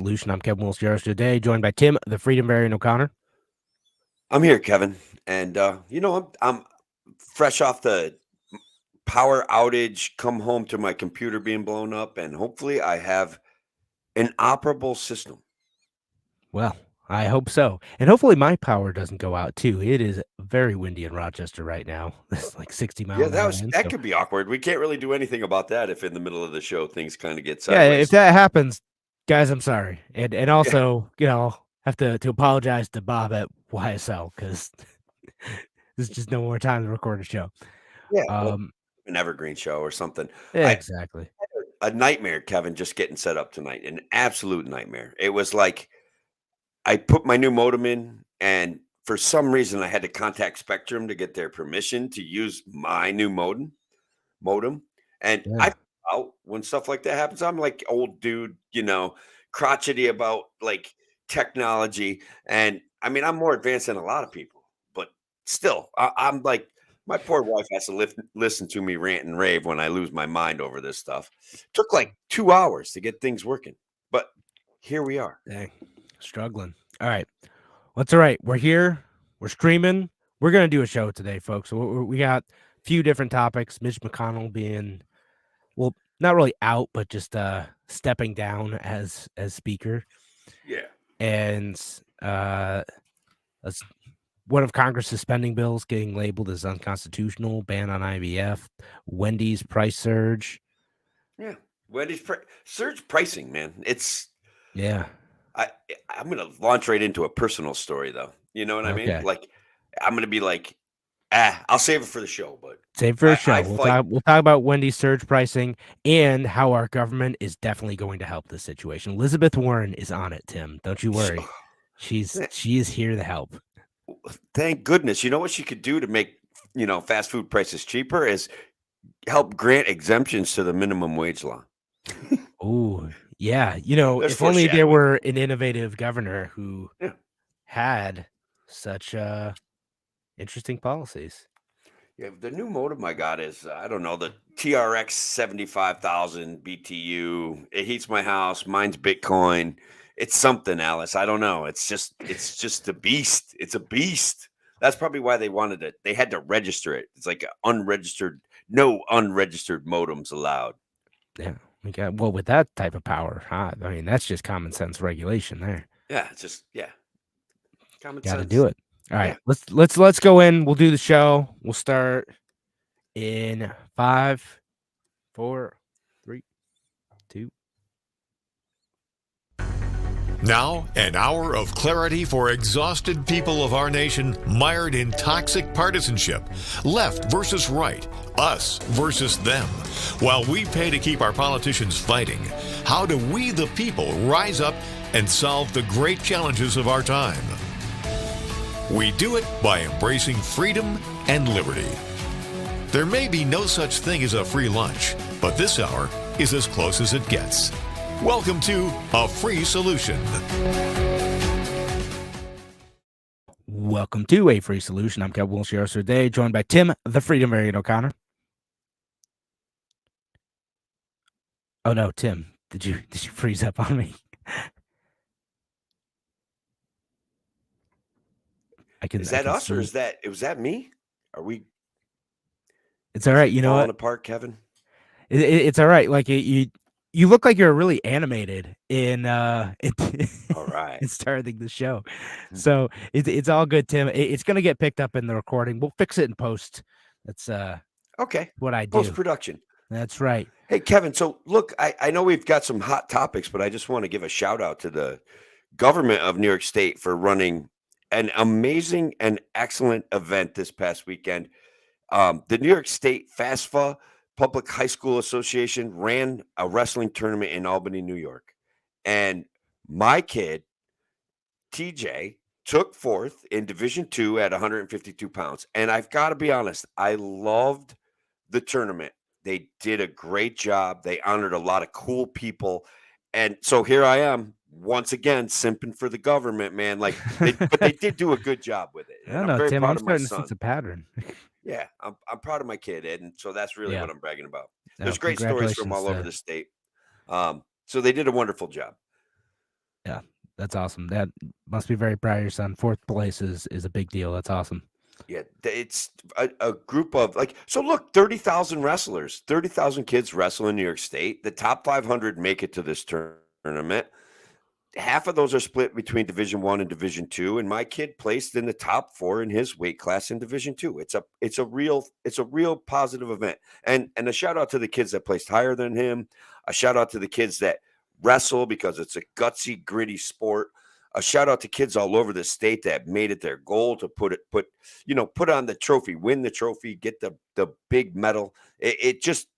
Solution. I'm Kevin Wills today, joined by Tim, the Freedom Variant O'Connor. I'm here, Kevin, and I'm fresh off the power outage. Come home to my computer being blown up, and hopefully, I have an operable system. Well, I hope so. And hopefully my power doesn't go out too. It is very windy in Rochester right now. It's like 60 mile Yeah, an hour winds. that could be awkward. We can't really do anything about that if in the middll of the show things kind of get Yeah, if sideways. that happens, guys, I'm sorry. And Yeah, also, have to apologize to Bob at YSL because there's just no more time to record a show. yeah, well, Um, an evergreen show or something. I exactly. had a nightmare, Kevin, just getting set up tonight. An absolute nightmare. It was like I put my new modem in, and for some reason, I had to contact Spectrum to get their permission to use my new modem. And I Yeah. out when stuff like that happens, I'm like old dude, crotchety about like technology. And I mean, I'm more advanced than a lot of people, but still, I'm like, my poor wife has to listen to me rant and rave when I lose my mind over this stuff. Took like 2 hours to get things working, but here we are. Dang. Struggling. All right. What's all right? We're here. We're streaming. We're going to do a show today, folks. So we got a few different topics. Mitch McConnell being, well, not really out, but just stepping down as speaker. Yeah. And one of Congress's spending bills getting labeled as unconstitutional, ban on IVF, Wendy's price surge. Yeah. Wendy's surge pricing, man. Yeah. I'm gonna launch right into a personal story though. You know what I mean? Okay. Like I'm gonna be like, I'll save it for the show, but Save for a I show. fight. We'll talk about Wendy's surge pricing and how our government is definitely going to help this situation. Elizabeth Warren is on it, Tim. Don't you worry. She is here to help. Thank goodness. You know what she could do to make fast food prices cheaper is help grant exemptions to the minimum wage law. Oh, yeah. There's If only there foreshadowing. were an innovative governor who Yeah. had such interesting policies. Yeah, the new modem I got is I don't know, the TRX 75,000 BTU. It heats my house. Mine's Bitcoin. It's something, Alice. I don't know. It's just a beast. It's a beast. That's probably why they wanted it. They had to register it. It's like no unregistered modems allowed. Yeah. Well, with that type of power, I mean, that's just common sense regulation there. Yeah, it's just common Got to sense. do it. All right, Yeah. let's go in. We'll do the show. We'll start in 5, 4, 3, 2. Now, an hour of clarity for exhausted people of our nation mired in toxic partisanship. Left versus right, us versus them. While we pay to keep our politicians fighting, how do we, the people, rise up and solve the great challenges of our time? We do it by embracing freedom and liberty. There may be no such thing as a free lunch, but this hour is as close as it gets. Welcome to A Free Solution. Welcome to A Free Solution. I'm Kevin Wills today, joined by Tim, the Freedom Variant O'Connor. Oh no, Tim, did you freeze up on me? Is that us or was that me? Are we? It's all right. You know what? Falling apart, Kevin. It's all right. Like you look like you're really animated in all right. in starting the show. So it's all good, Tim. It's gonna get picked up in the recording. We'll fix it in post. That's okay. What I do. Post-production. That's right. Hey, Kevin. So look, I know we've got some hot topics, but I just want to give a shout out to the government of New York State for running an amazing and excellent event this past weekend. The New York State FAFSA Public High School Association ran a wrestling tournament in Albany, New York. And my kid, TJ, took fourth in Division II at 152 pounds. And I've got to be honest, I loved the tournament. They did a great job. They honored a lot of cool people. And so here I am, once again, simping for the government, man. But they did do a good job with it. I don't know, Tim. I'm starting to sense a pattern. Yeah, I'm proud of my kid, Ed, and so that's really what I'm bragging about. No, There's great stories from all over the state. So they did a wonderful job. Yeah, that's awesome. That must be very proud of your son. Fourth place is a big deal. That's awesome. Yeah, it's a group of like, so look, 30,000 wrestlers, 30,000 kids wrestle in New York State. The top 500 make it to this tournament. Half of those are split between Division One and Division Two, and my kid placed in the top 4 in his weight class in Division Two. It's a real positive event, and a shout out to the kids that placed higher than him. A shout out to the kids that wrestle because it's a gutsy, gritty sport. A shout out to kids all over the state that made it their goal to put on the trophy, win the trophy, get the big medal. It just,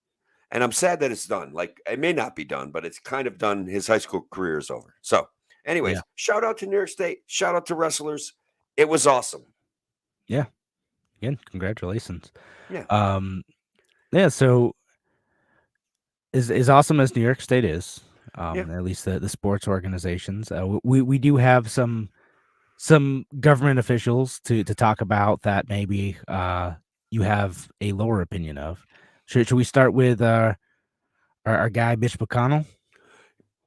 and I'm sad that it's done. Like, it may not be done, but it's kind of done. His high school career is over. So, anyways, Yeah. shout out to New York State. Shout out to wrestlers. It was awesome. Yeah. Again, congratulations. Yeah. Yeah. So, as awesome as New York State is, Yeah. at least the sports organizations, we do have some government officials to talk about that maybe you have a lower opinion of. Should we start with our guy Mitch McConnell?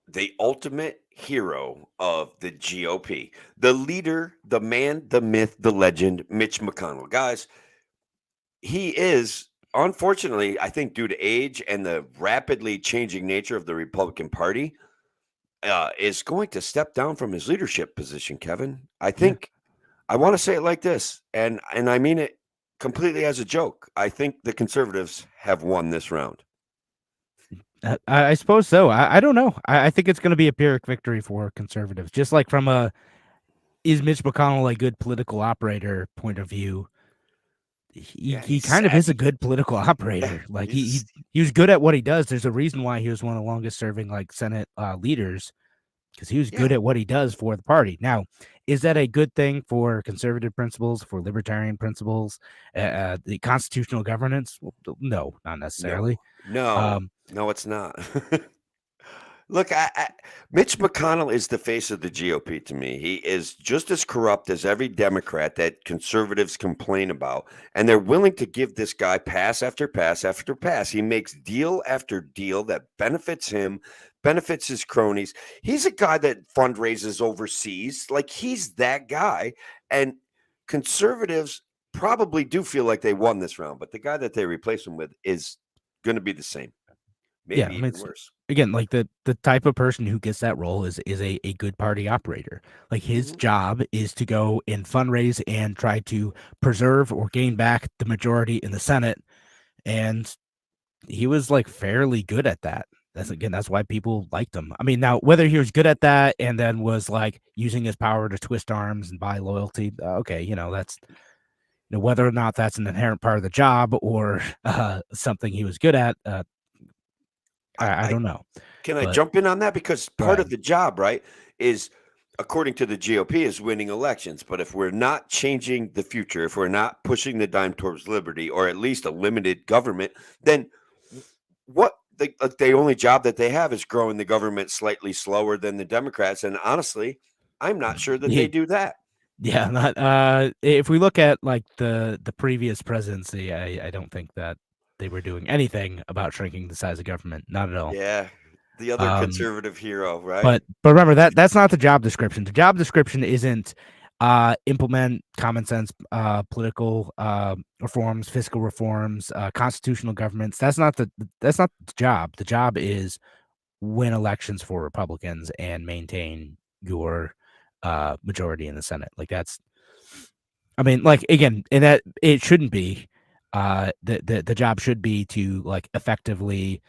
The ultimate hero of the GOP, the leader, the man, the myth, the legend, Mitch McConnell. Guys, he is, unfortunately, I think due to age and the rapidly changing nature of the Republican Party, is going to step down from his leadership position, Kevin. I think I want to say it like this, and I mean it completely as a joke. I think the conservatives have won this round. I suppose so. I don't know. I think it's going to be a Pyrrhic victory for conservatives. Just like from a is Mitch McConnell a good political operator point of view, he kind of is a good political operator. Like he was good at what he does. There's a reason why he was one of the longest serving like Senate leaders, because he was good at what he does for the party. Now, is that a good thing for conservative principles, for libertarian principles, the constitutional governance? Well, no, not necessarily. No, it's not. Look, Mitch McConnell is the face of the GOP to me. He is just as corrupt as every Democrat that conservatives complain about, and they're willing to give this guy pass after pass after pass. He makes deal after deal that benefits him, benefits his cronies. He's a guy that fundraises overseas. Like, he's that guy, and conservatives probably do feel like they won this round, but the guy that they replace him with is going to be the same. Maybe even worse. Again, like the type of person who gets that role is a good party operator. Like, his job is to go and fundraise and try to preserve or gain back the majority in the Senate. And he was like fairly good at that. That's why people liked him. I mean, now whether he was good at that and then was like using his power to twist arms and buy loyalty, okay, that's whether or not that's an inherent part of the job or something he was good at. I don't know. Can I jump in on that? Because part of the job, right, is, according to the GOP, is winning elections. But if we're not changing the future, if we're not pushing the dime towards liberty, or at least a limited government, then what the only job that they have is growing the government slightly slower than the Democrats. And honestly, I'm not sure that they do that. Yeah, not if we look at like the previous presidency, I don't think that they were doing anything about shrinking the size of government. Not at all. Yeah, the other conservative hero, right? But remember that's not the job description. The job description isn't implement common sense political reforms, fiscal reforms, constitutional governments. That's not the job. The job is win elections for Republicans and maintain your majority in the Senate. Like, that's, I mean, like, again, and that it shouldn't be. The job should be to like effectively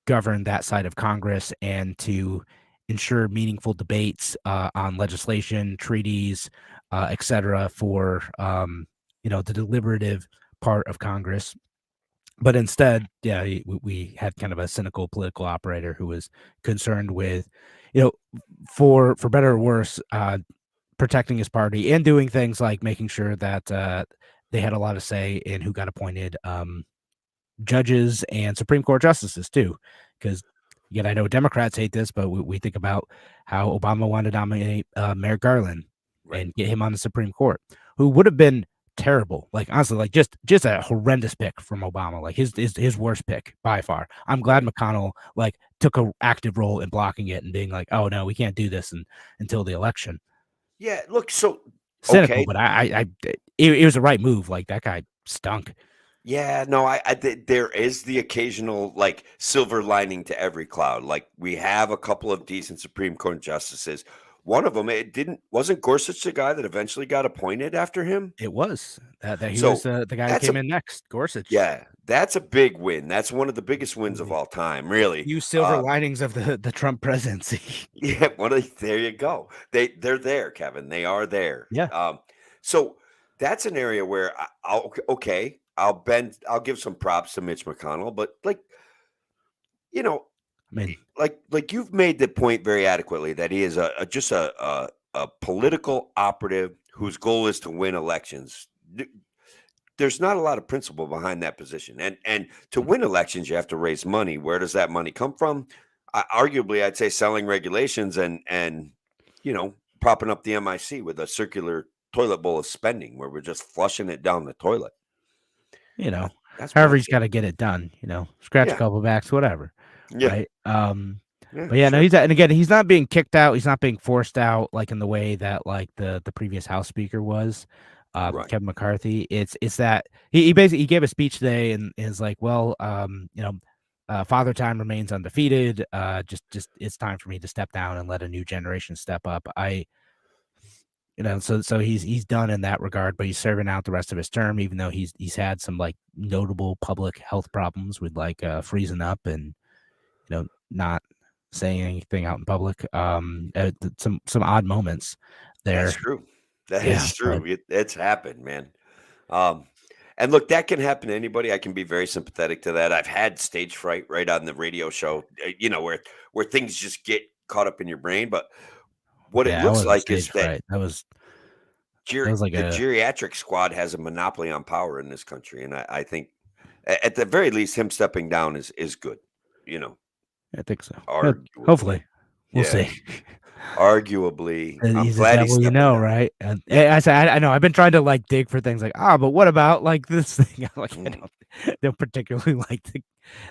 govern that side of Congress and to ensure meaningful debates on legislation, treaties, etc. for the deliberative part of Congress. But instead, we had kind of a cynical political operator who was concerned with, for better or worse, protecting his party and doing things like making sure that they had a lot of say in who got appointed judges and Supreme Court justices too. Because again, I know Democrats hate this, but we think about how Obama wanted to nominate Merrick Garland and get him on the Supreme Court, who would have been terrible. Like honestly, like just a horrendous pick from Obama. Like his worst pick by far. I'm glad Right. McConnell like took a active role in blocking it and being like, oh no, we can't do this until the election. Yeah. Look. So Cynical, okay. but it was the right move. Like that guy stunk. Yeah, no, there is the occasional like silver lining to every cloud. Like we have a couple of decent Supreme Court justices. One of them, wasn't Gorsuch the guy that eventually got appointed after him? It was that he was So the guy who that's came a in next, Gorsuch. yeah, that's a big win. That's one of the biggest wins of Absolutely. all time, really. Few silver linings of the Trump presidency. Yeah, there you go. They're there, Kevin. They are there. Yeah, So that's an area where okay, I'll give some props to Mitch McConnell, but like you know, I mean, like you've made the point very adequately that he is just a political operative whose goal is to win elections. There's not a lot of principle behind that position, and to win elections, you have to raise money. Where does that money come from? Arguably, I'd say selling regulations and propping up the MIC with a circular toilet bowl of spending, where we're just flushing it down the toilet. you know, That's my however he's take. got to get it done. Scratch a Yeah, couple backs, whatever. yeah, Right. yeah. But yeah, no, Sure. and again, he's not being kicked out. He's not being forced out like in the way that like the previous House Speaker was, Right. Kevin McCarthy. It's that he basically he gave a speech today and is like, well, Father Time remains undefeated. Just it's time for me to step down and let a new generation step up. So he's done in that regard, but he's serving out the rest of his term, even though he's had some like notable public health problems with like freezing up and not saying anything out in public. Some odd moments That's there. true. That Yeah, is but true. It's happened, man. Um, and look, that can happen to anybody. I can be very sympathetic to that. I've had stage fright right on the radio show, where things just get caught up in your brain. But what it yeah, that looks wasn't like is stage that fright. That was like the a geriatric squad has a monopoly on power in this country, and I think at the very least, him stepping down is good. You know, I think so. arguably, Hopefully, we'll yeah, see. arguably. I'm He's a glad he's devil, stepping down. right? And Yeah. I said, I know. I've been trying to like dig for things like, but what about like this thing? I'm like, I Mhm. don't particularly like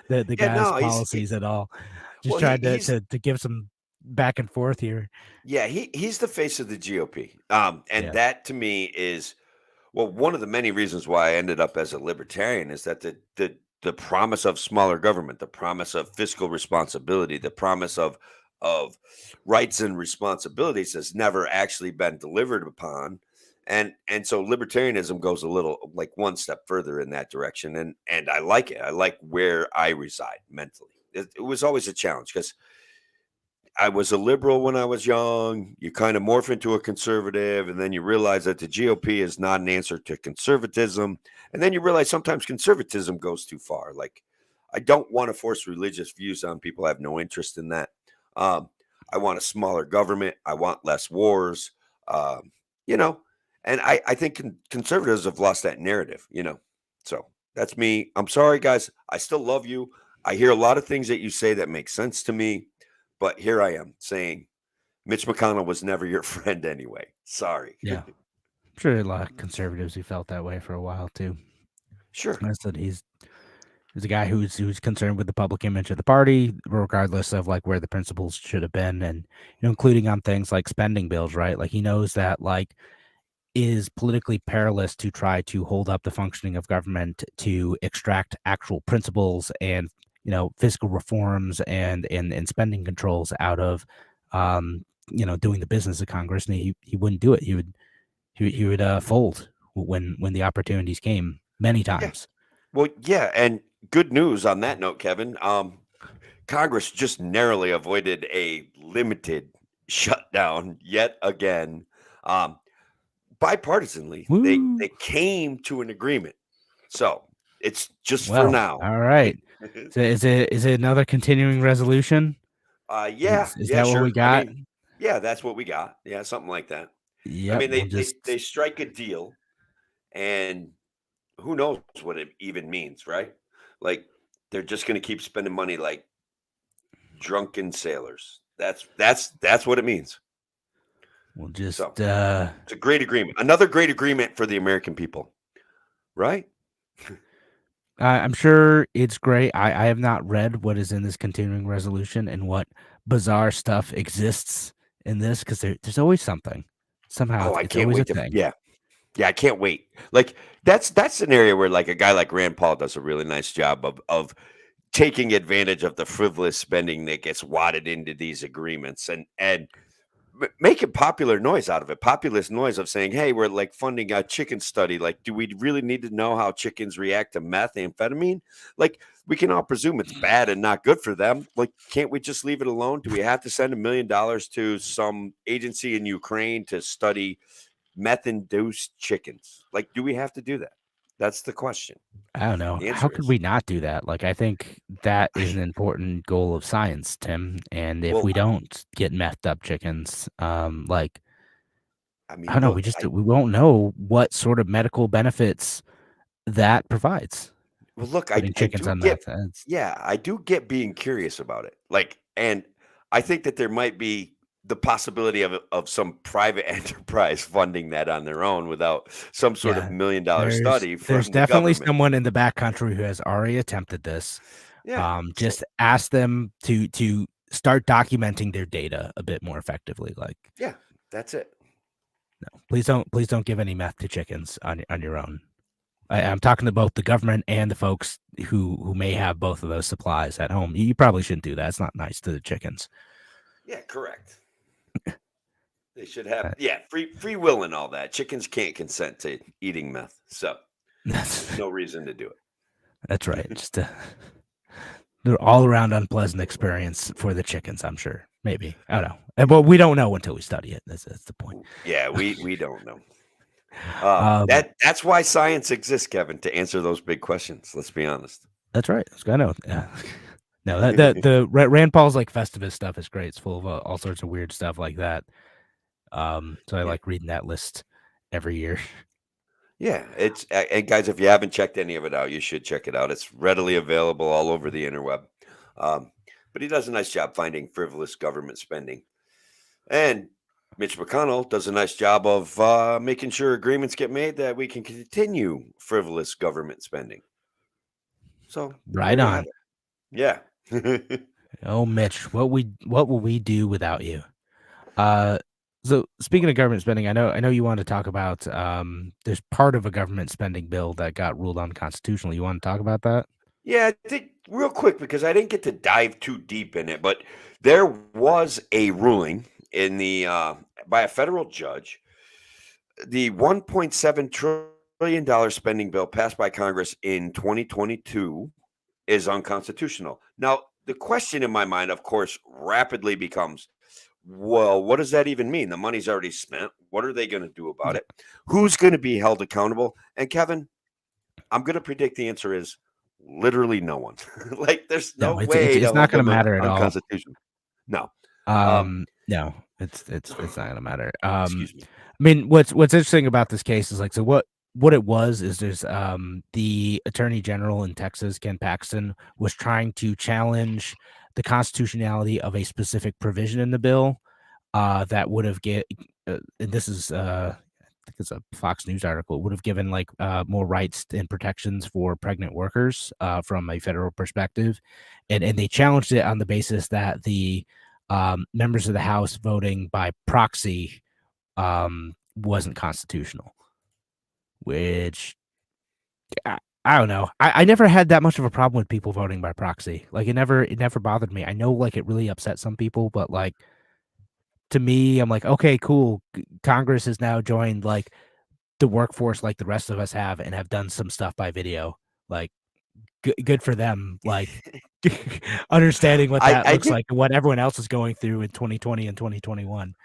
the Yeah, guy's no, policies at all. Just well, trying he's to give some back and forth here. yeah, he's the face of the GOP. And Yeah, that to me is one of the many reasons why I ended up as a libertarian is that the promise of smaller government, the promise of fiscal responsibility, the promise of rights and responsibilities has never actually been delivered upon. And so libertarianism goes a little like one step further in that direction. And I like it. I like where I reside mentally. It was always a challenge because I was a liberal when I was young. You kind of morph into a conservative, and then you realize that the GOP is not an answer to conservatism. And then you realize sometimes conservatism goes too far. Like, I don't want to force religious views on people. I have no interest in that. Um, I want a smaller government. I want less wars. Um, you know, and I think conservatives have lost that narrative. So that's me. I'm sorry, guys. I still love you. I hear a lot of things that you say that make sense to me. But here I am saying Mitch McConnell was never your friend anyway. Sorry. yeah. I'm sure a lot of conservatives who felt that way for a while too. Sure. I said he's a guy who's concerned with the public image of the party, regardless of like where the principles should have been, and including on things like spending bills, right? Like he knows that like is politically perilous to try to hold up the functioning of government to extract actual principles and fiscal reforms and spending controls out of doing the business of Congress, and he wouldn't do it. He would fold when the opportunities came many Yeah. times. Well, yeah. And good news on that note, Kevin. Congress just narrowly avoided a limited shutdown yet again. Bipartisanly, they Woo! came to an agreement. So it's just for Well, now. all right. So is it another continuing resolution? Yeah, Is yeah, that what we sure. I got? mean, yeah, that's what we got. Yeah, something like that. I Yep. mean, We'll they just strike a deal, and who knows what it even means, right? Like they're just going to keep spending money like drunken sailors. That's what it means. We'll just So it's a great agreement. Another great agreement for the American people, right? I'm sure it's great. I have not read what is in this continuing resolution and what bizarre stuff exists in this because there's always something. Somehow Oh, I it's can't always a wait to. thing. Yeah, yeah, I can't wait. Like that's an area where like a guy like Rand Paul does a really nice job of taking advantage of the frivolous spending that gets wadded into these agreements and making popular noise out of it. Populist noise of saying, "Hey, we're like funding a chicken study. Like, do we really need to know how chickens react to methamphetamine? Like, we can all presume it's bad and not good for them. Like, can't we just leave it alone? Do we have to send $1 million to some agency in Ukraine to study meth-induced chickens? Like, do we have to do that? That's the question. I don't know. The How answer could is, we not do that? Like, I think that is an important goal of science, Tim. And if well, we don't get methed up chickens, like, I I mean, don't know, look, we won't know what sort of medical benefits that provides. Putting I chickens do on get, meth. It's, yeah, I do get being curious about it. Like, and I think that there might be the possibility of some private enterprise funding that on their own without some sort of yeah, $1 million study there's from the definitely government. someone in the back country who has already attempted this. Yeah. So, Just ask them to start documenting their data a bit more effectively. Like, yeah, that's it. no, please don't give any meth to chickens on your own. I'm talking to both the government and the folks who may have both of those supplies at home. You probably shouldn't do that. It's not nice to the chickens. Yeah, correct. They should have, yeah, free will and all that. Chickens can't consent to eating meth, so there's no reason to do it. That's right. Just they're all around unpleasant experience for the chickens. I'm sure. Maybe I don't know. But we don't know until we study it. That's the point. Yeah, we don't know. Um, That's why science exists, Kevin, to answer those big questions. Let's be honest. That's right. I know. Yeah. No, the Rand Paul's like Festivus stuff is great. It's full of all sorts of weird stuff like that. So I Yeah. like reading that list every year. Yeah, it's and guys, if you haven't checked any of it out, you should check it out. It's readily available all over the interweb. But he does a nice job finding frivolous government spending, and Mitch McConnell does a nice job of making sure agreements get made that we can continue frivolous government spending. So Right there you on. have it. Yeah. Oh, Mitch, what will we do without you? So speaking of government spending, I know you want to talk about there's part of a government spending bill that got ruled unconstitutional. You want to talk about that? Yeah, I think real quick because I didn't get to dive too deep in it, but there was a ruling in the by a federal judge. The $1.7 trillion spending bill passed by Congress in 2022 is unconstitutional. Now, the question in my mind, of course, rapidly becomes, well, what does that even mean? The money's already spent. What are they going to do about it? Who's going to be held accountable? And Kevin, I'm going to predict the answer is literally no one. Like, there's no No, way to it's not hold going to them matter at all. unconstitutional. No. No, it's not going to matter. Excuse me. I mean, what's interesting about this case is like, so what it was is there's the attorney general in Texas, Ken Paxton, was trying to challenge the constitutionality of a specific provision in the bill that would have and this is I think it's a Fox News article, would have given like more rights and protections for pregnant workers from a federal perspective, and they challenged it on the basis that the members of the House voting by proxy wasn't constitutional, which I don't know. I never had that much of a problem with people voting by proxy. Like it never bothered me. I know like it really upset some people, but like to me, I'm like, okay, cool. Congress has now joined like the workforce like the rest of us have and have done some stuff by video. Like good for them. Like understanding what that I looks did. like and what everyone else is going through in 2020 and 2021.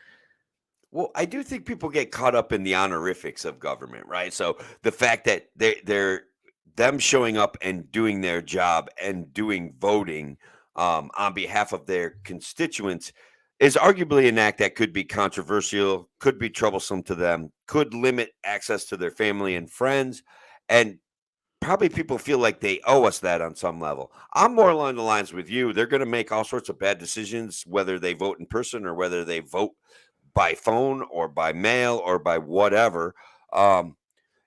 Well, I do think people get caught up in the honorifics of government, right? So the fact that they're them showing up and doing their job and doing voting on behalf of their constituents is arguably an act that could be controversial, could be troublesome to them, could limit access to their family and friends, and probably people feel like they owe us that on some level. I'm more along the lines with you. They're going to make all sorts of bad decisions, whether they vote in person or whether they vote by phone or by mail or by whatever. And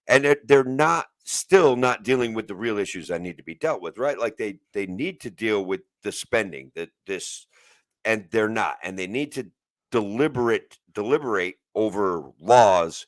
they're still not dealing with the real issues that need to be dealt with, right? Like they need to deal with the spending and they're not, and they need to deliberate over laws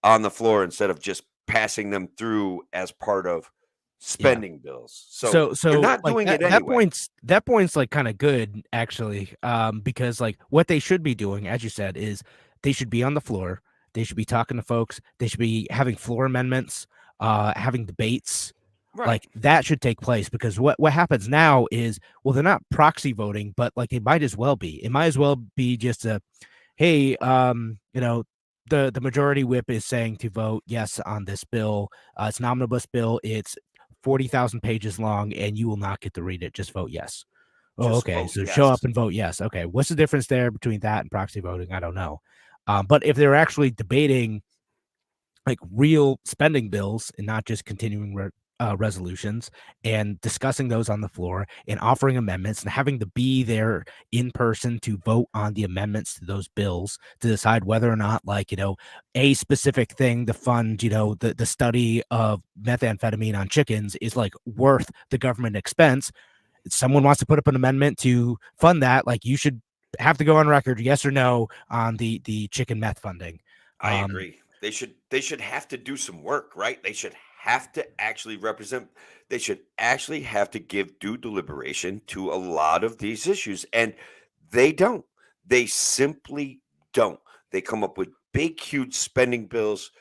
on the floor instead of just passing them through as part of spending bills. So they're not like doing it that anyway. that point's like kind of good actually, because like what they should be doing, as you said, is they should be on the floor, they should be talking to folks, they should be having floor amendments, having debates. Right. Like that should take place, because what happens now is, well, they're not proxy voting, but like it might as well be just a, hey, the majority whip is saying to vote yes on this bill. It's an omnibus bill. It's 40,000 pages long, and you will not get to read it. Just vote yes. Oh, Just okay. vote So show yes. up and vote yes. Okay. What's the difference there between that and proxy voting? I don't know. But if they're actually debating like real spending bills and not just continuing resolutions, and discussing those on the floor and offering amendments and having to be there in person to vote on the amendments to those bills to decide whether or not, like, a specific thing to fund, the study of methamphetamine on chickens is like worth the government expense. If someone wants to put up an amendment to fund that, like, you should have to go on record, yes or no, on the chicken meth funding. I agree. They should have to do some work, right? They should have to actually represent. They should actually have to give due deliberation to a lot of these issues, and they don't. They simply don't. They come up with big, huge spending bills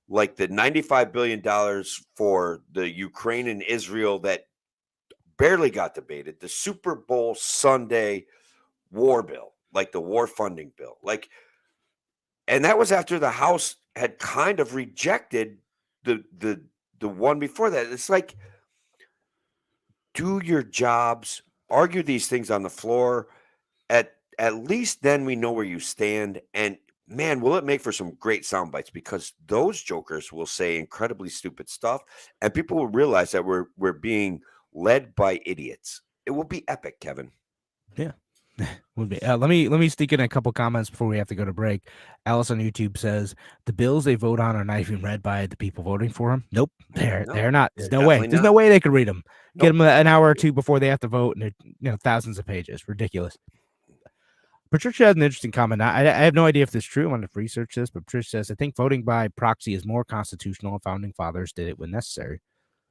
like the $95 billion for the Ukraine and Israel that barely got debated, the Super Bowl Sunday war bill, like the war funding bill. Like, and that was after the House had kind of rejected the one before that. It's like, do your jobs, argue these things on the floor. At least then we know where you stand. And man, will it make for some great sound bites, because those jokers will say incredibly stupid stuff, and people will realize that we're being led by idiots. It will be epic, Kevin. Yeah. Would be. Let me sneak in a couple comments before we have to go to break. Alice on YouTube says the bills they vote on are not even read by the people voting for them. Nope, they're not. There's no way. There's no way they could read them. Get them an hour or two before they have to vote, and they're thousands of pages. Ridiculous. Patricia has an interesting comment. I have no idea if this is true. I'm going to research this, but Patricia says, I think voting by proxy is more constitutional. Founding fathers did it when necessary.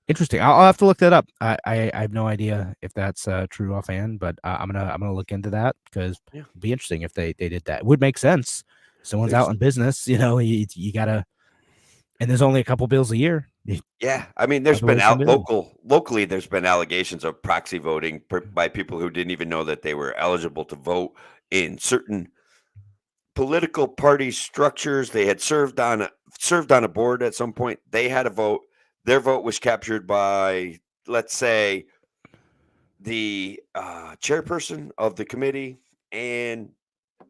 Interesting. I'll have to look that up. I have no idea if that's true offhand, but I'm gonna look into that, because it'd be interesting if they did that. It would make sense. Someone's out in business, you gotta, and there's only a couple bills a year. Yeah, I mean, there's been locally. There's been allegations of proxy voting by people who didn't even know that they were eligible to vote in certain political party structures. They had served on a board at some point. They had a vote. Their vote was captured by, let's say, the chairperson of the committee, and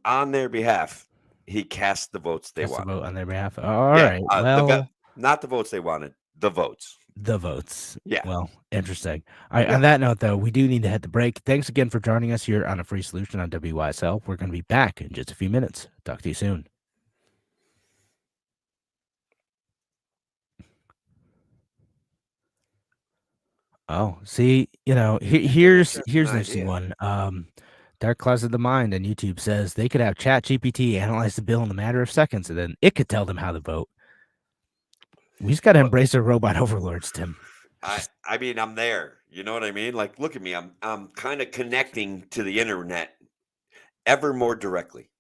on their behalf, he cast the votes they wanted. Vote on their behalf. All right. Well, not the votes they wanted, the votes. The votes. Yeah. Well, interesting. All right. On that note, though, we do need to hit the break. Thanks again for joining us here on A Free Solution on WYSL. We're going to be back in just a few minutes. Talk to you soon. Oh, see, here's an interesting one. Dark Closet of the Mind on YouTube says they could have ChatGPT analyze the bill in a matter of seconds, and then it could tell them how to vote. We just got to embrace our robot overlords, Tim. I mean, I'm there. You know what I mean? Like, look at me. I'm kind of connecting to the internet ever more directly.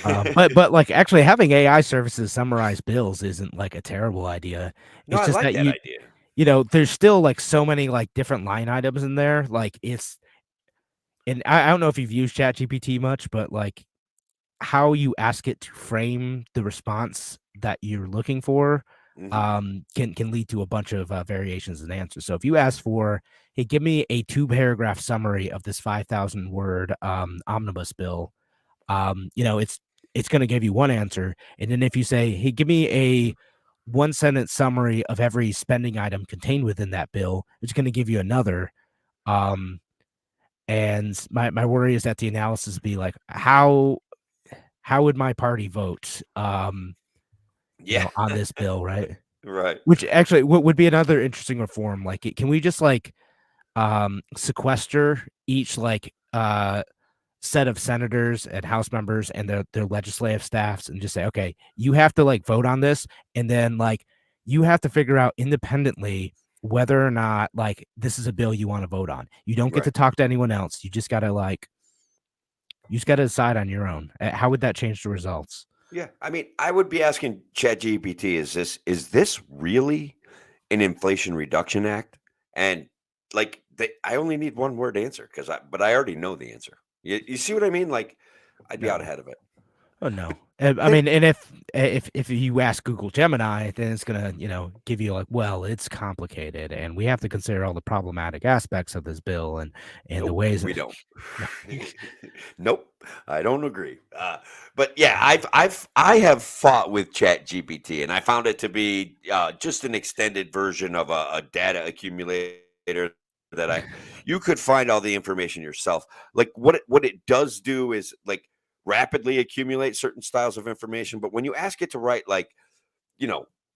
But like, actually having AI services summarize bills isn't like a terrible idea. No, it's just I like that idea. There's still like so many like different line items in there. Like and I don't know if you've used ChatGPT much, but like how you ask it to frame the response that you're looking for can lead to a bunch of variations in answers. So if you ask for, hey, give me a 2-paragraph summary of this 5,000 word omnibus bill, it's going to give you one answer. And then if you say, hey, give me a 1-sentence summary of every spending item contained within that bill, it's going to give you another. And my worry is that the analysis be like, how how would my party vote, Yeah. on this bill, right? Right. Which actually would be another interesting reform. Like, can we just like sequester each set of senators and House members and their legislative staffs and just say, okay, you have to like vote on this, and then like you have to figure out independently whether or not like this is a bill you want to vote on. You don't get to Right. talk to anyone else. You just gotta decide on your own. How would that change the results? Yeah. I mean, I would be asking ChatGPT, is this really an Inflation Reduction Act? And like I only need one word answer but I already know the answer. You see what I mean? Like I'd be out No. ahead of it. Oh no. I mean, and if you ask Google Gemini, then it's gonna, give you like, well, it's complicated, and we have to consider all the problematic aspects of this bill and the Nope, ways we that don't. Nope, I don't agree. But yeah, I have fought with ChatGPT, and I found it to be just an extended version of a data accumulator that you could find all the information yourself. Like what it does do is like rapidly accumulate certain styles of information, but when you ask it to write like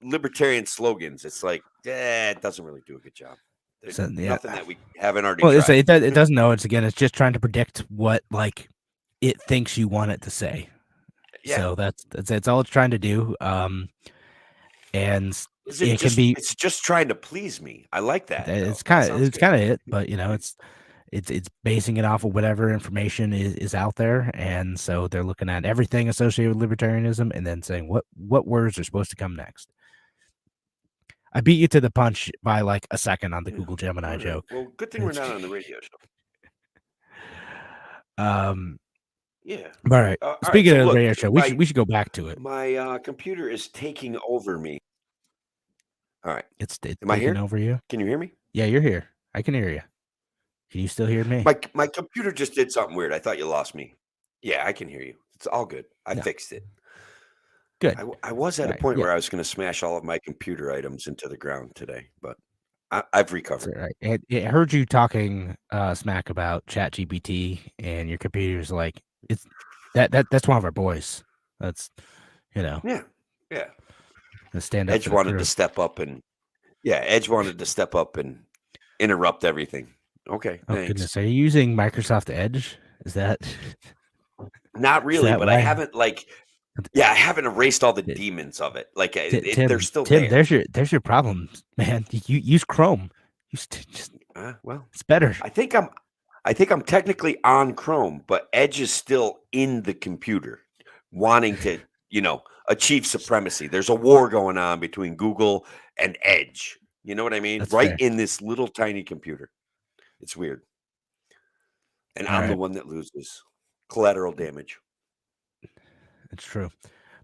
libertarian slogans, it's like it doesn't really do a good job. There's So, yeah. nothing that we haven't already Well, tried. it doesn't know. It's just trying to predict what like it thinks you want it to say. Yeah. So that's all it's trying to do. And Is it can be. It's just trying to please me. I like that. It's That kind of sounds good. it, but it's basing it off of whatever information is out there, and so they're looking at everything associated with libertarianism, and then saying what words are supposed to come next. I beat you to the punch by like a second on the Google Gemini All right. joke. Well, good thing we're not on the radio show. Yeah. All right. All right, Speaking so of the look, radio show, we should go back to it. My computer is taking over me. All right. It's Am I taking here? over you. Can you hear me? Yeah, you're here. I can hear you. Can you still hear me? My computer just did something weird. I thought you lost me. Yeah, I can hear you. It's all good. I fixed it. Good. I was at a point where I was going to smash all of my computer items into the ground today, but I've recovered. Right. I heard you talking smack about ChatGPT, and your computer's like, it's that's one of our boys. That's Yeah. Stand up. Edge wanted to step up and interrupt everything. Okay, oh thanks. goodness, are you using Microsoft Edge? Is that not really? But why? I haven't I haven't erased all the demons of it. Like they're still Tim, there. there's your problem, man. You use Chrome. Well, it's better. I think I'm technically on Chrome, but Edge is still in the computer, wanting to achieve supremacy. There's a war going on between Google and Edge. You know what I mean? That's right fair. in this little tiny computer. It's weird. And I'm the one that loses. Collateral damage. It's true.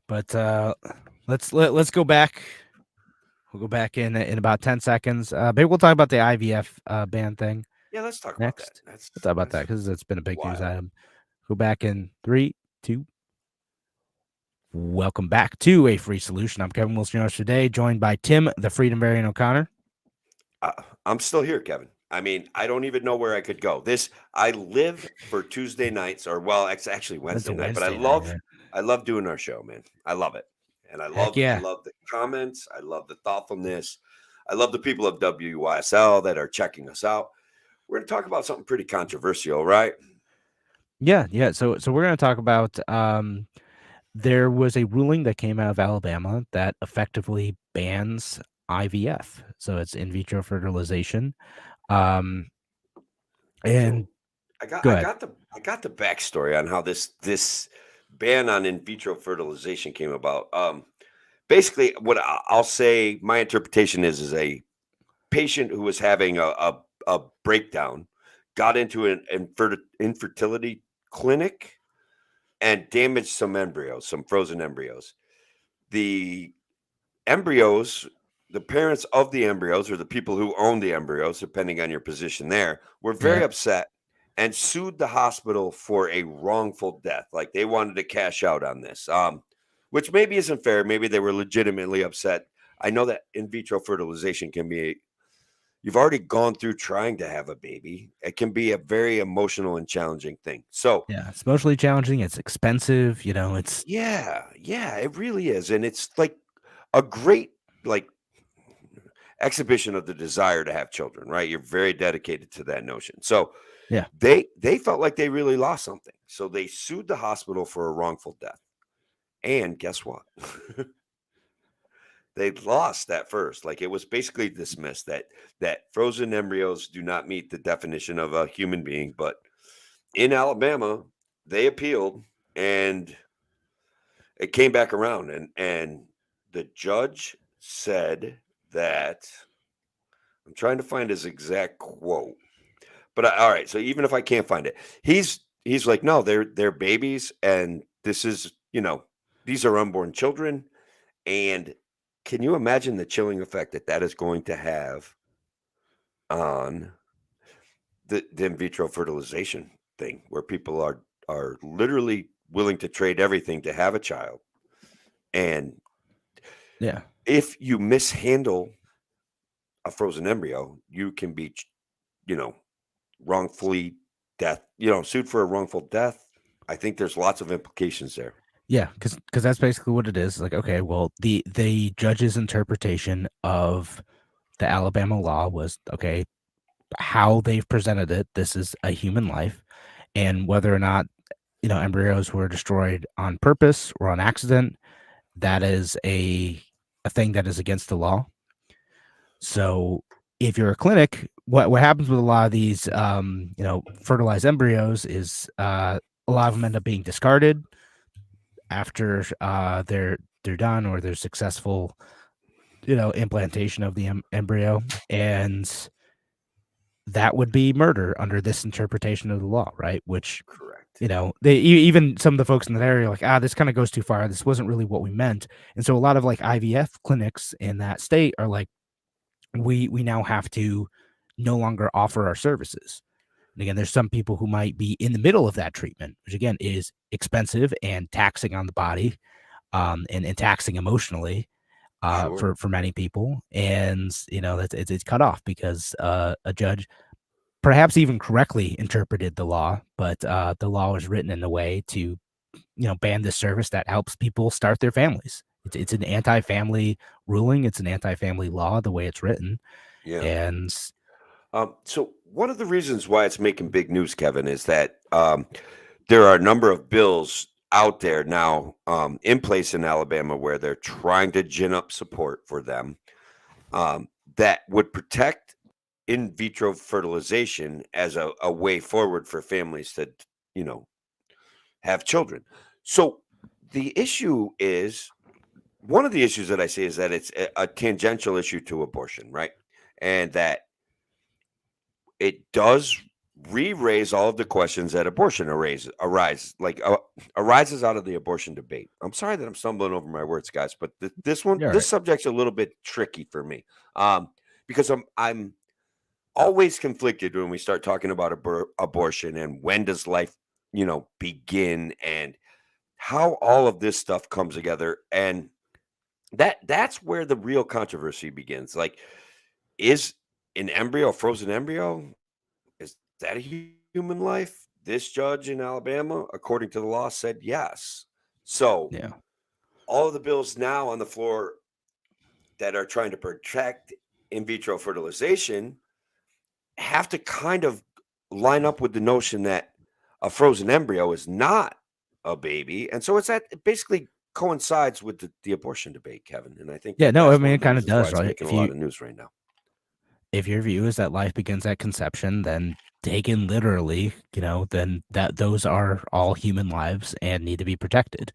But let's go back. We'll go back in about 10 seconds. Maybe we'll talk about the IVF ban thing. Yeah, let's talk next. about that. Let's talk about that because it's been a big news wild. item. Go back in 3, 2. Welcome back to A Free Solution. I'm Kevin Wilson today, joined by Tim, the Freedom Variant O'Connor. I'm still here, Kevin. I mean, I don't even know where I could go. I live for Tuesday nights, it's actually Wednesday night. But I love doing our show, man. I love it, and I love the comments. I love the thoughtfulness. I love the people of WYSL that are checking us out. We're going to talk about something pretty controversial, right? Yeah. So we're going to talk about. There was a ruling that came out of Alabama that effectively bans IVF. So it's in vitro fertilization. And I got the backstory on how this ban on in vitro fertilization came about. Basically, what I'll say, my interpretation is a patient who was having a breakdown got into an infertility clinic and damaged some frozen embryos. The embryos, the parents of the embryos, or the people who own the embryos, depending on your position there, were very upset and sued the hospital for a wrongful death. Like they wanted to cash out on this, which maybe isn't fair. Maybe they were legitimately upset. I know that in vitro fertilization can be, you've already gone through trying to have a baby. It can be a very emotional and challenging thing. So Yeah, it's emotionally challenging. It's expensive. It's yeah, it really is. And it's like a great like exhibition of the desire to have children, right? You're very dedicated to that notion. So yeah, they felt like they really lost something. So they sued the hospital for a wrongful death. And guess what? They lost that first. Like it was basically dismissed that frozen embryos do not meet the definition of a human being. But in Alabama, they appealed and it came back around. And the judge said that I'm trying to find his exact quote. But all right, so even if I can't find it, he's like, no, they're babies, and this is these are unborn children, and can you imagine the chilling effect that is going to have on the in vitro fertilization thing, where people are literally willing to trade everything to have a child, and yeah, if you mishandle a frozen embryo, you can be, you know, wrongfully sued for a wrongful death. I think there's lots of implications there. yeah. Because that's basically what it is. Like, okay, well, the judge's interpretation of the Alabama law was, okay, how they've presented it. This is a human life, and whether or not embryos were destroyed on purpose or on accident, that is a thing that is against the law. So if you're a clinic, what happens with a lot of these fertilized embryos is a lot of them end up being discarded after they're done, or there's successful implantation of the embryo, and that would be murder under this interpretation of the law, right? Which, Correct. they even some of the folks in that area are like, this kind of goes too far. This wasn't really what we meant. And so a lot of like IVF clinics in that state are like, we now have to no longer offer our services. And again, there's some people who might be in the middle of that treatment, which again is expensive and taxing on the body, and taxing emotionally Sure. for many people. And that's it's cut off because a judge perhaps even correctly interpreted the law, but the law was written in a way to ban this service that helps people start their families. It's an anti-family ruling. It's an anti-family law the way it's written. Yeah. And So one of the reasons why it's making big news, Kevin, is that there are a number of bills out there now in place in Alabama where they're trying to gin up support for them that would protect in vitro fertilization as a way forward for families to, have children. So the issue is one of the issues that I see is that it's a tangential issue to abortion, right? And that it does re-raise all of the questions that abortion arises out of the abortion debate. I'm sorry that I'm stumbling over my words, guys, but this You're right. subject's a little bit tricky for me because I'm always conflicted when we start talking about abortion and when does life, begin, and how all of this stuff comes together, and that's where the real controversy begins. Like, is an embryo, a frozen embryo, is that a human life? This judge in Alabama, according to the law, said yes. So Yeah. all of the bills now on the floor that are trying to protect in vitro fertilization have to kind of line up with the notion that a frozen embryo is not a baby. And so it basically coincides with the abortion debate, Kevin. And I think Yeah, no, that's I mean, one it of the kinda reasons why does, it's right? making a lot of news right now. If your view is that life begins at conception, then taken literally, then those are all human lives and need to be protected.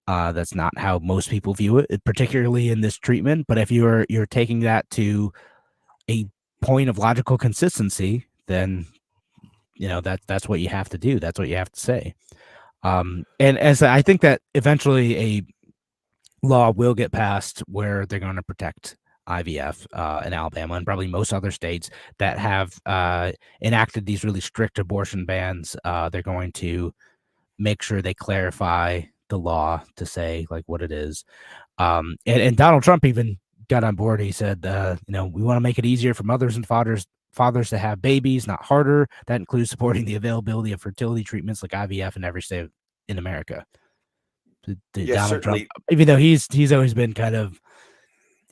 That's not how most people view it, particularly in this treatment. But if you're taking that to a point of logical consistency, then that's what you have to do. That's what you have to say. And as I think that eventually a law will get passed where they're going to protect IVF in Alabama and probably most other states that have enacted these really strict abortion bans. They're going to make sure they clarify the law to say like what it is. And Donald Trump even got on board, he said, we want to make it easier for mothers and fathers to have babies, not harder. That includes supporting the availability of fertility treatments like IVF in every state in America. Yeah, Donald Trump, certainly. even though he's always been kind of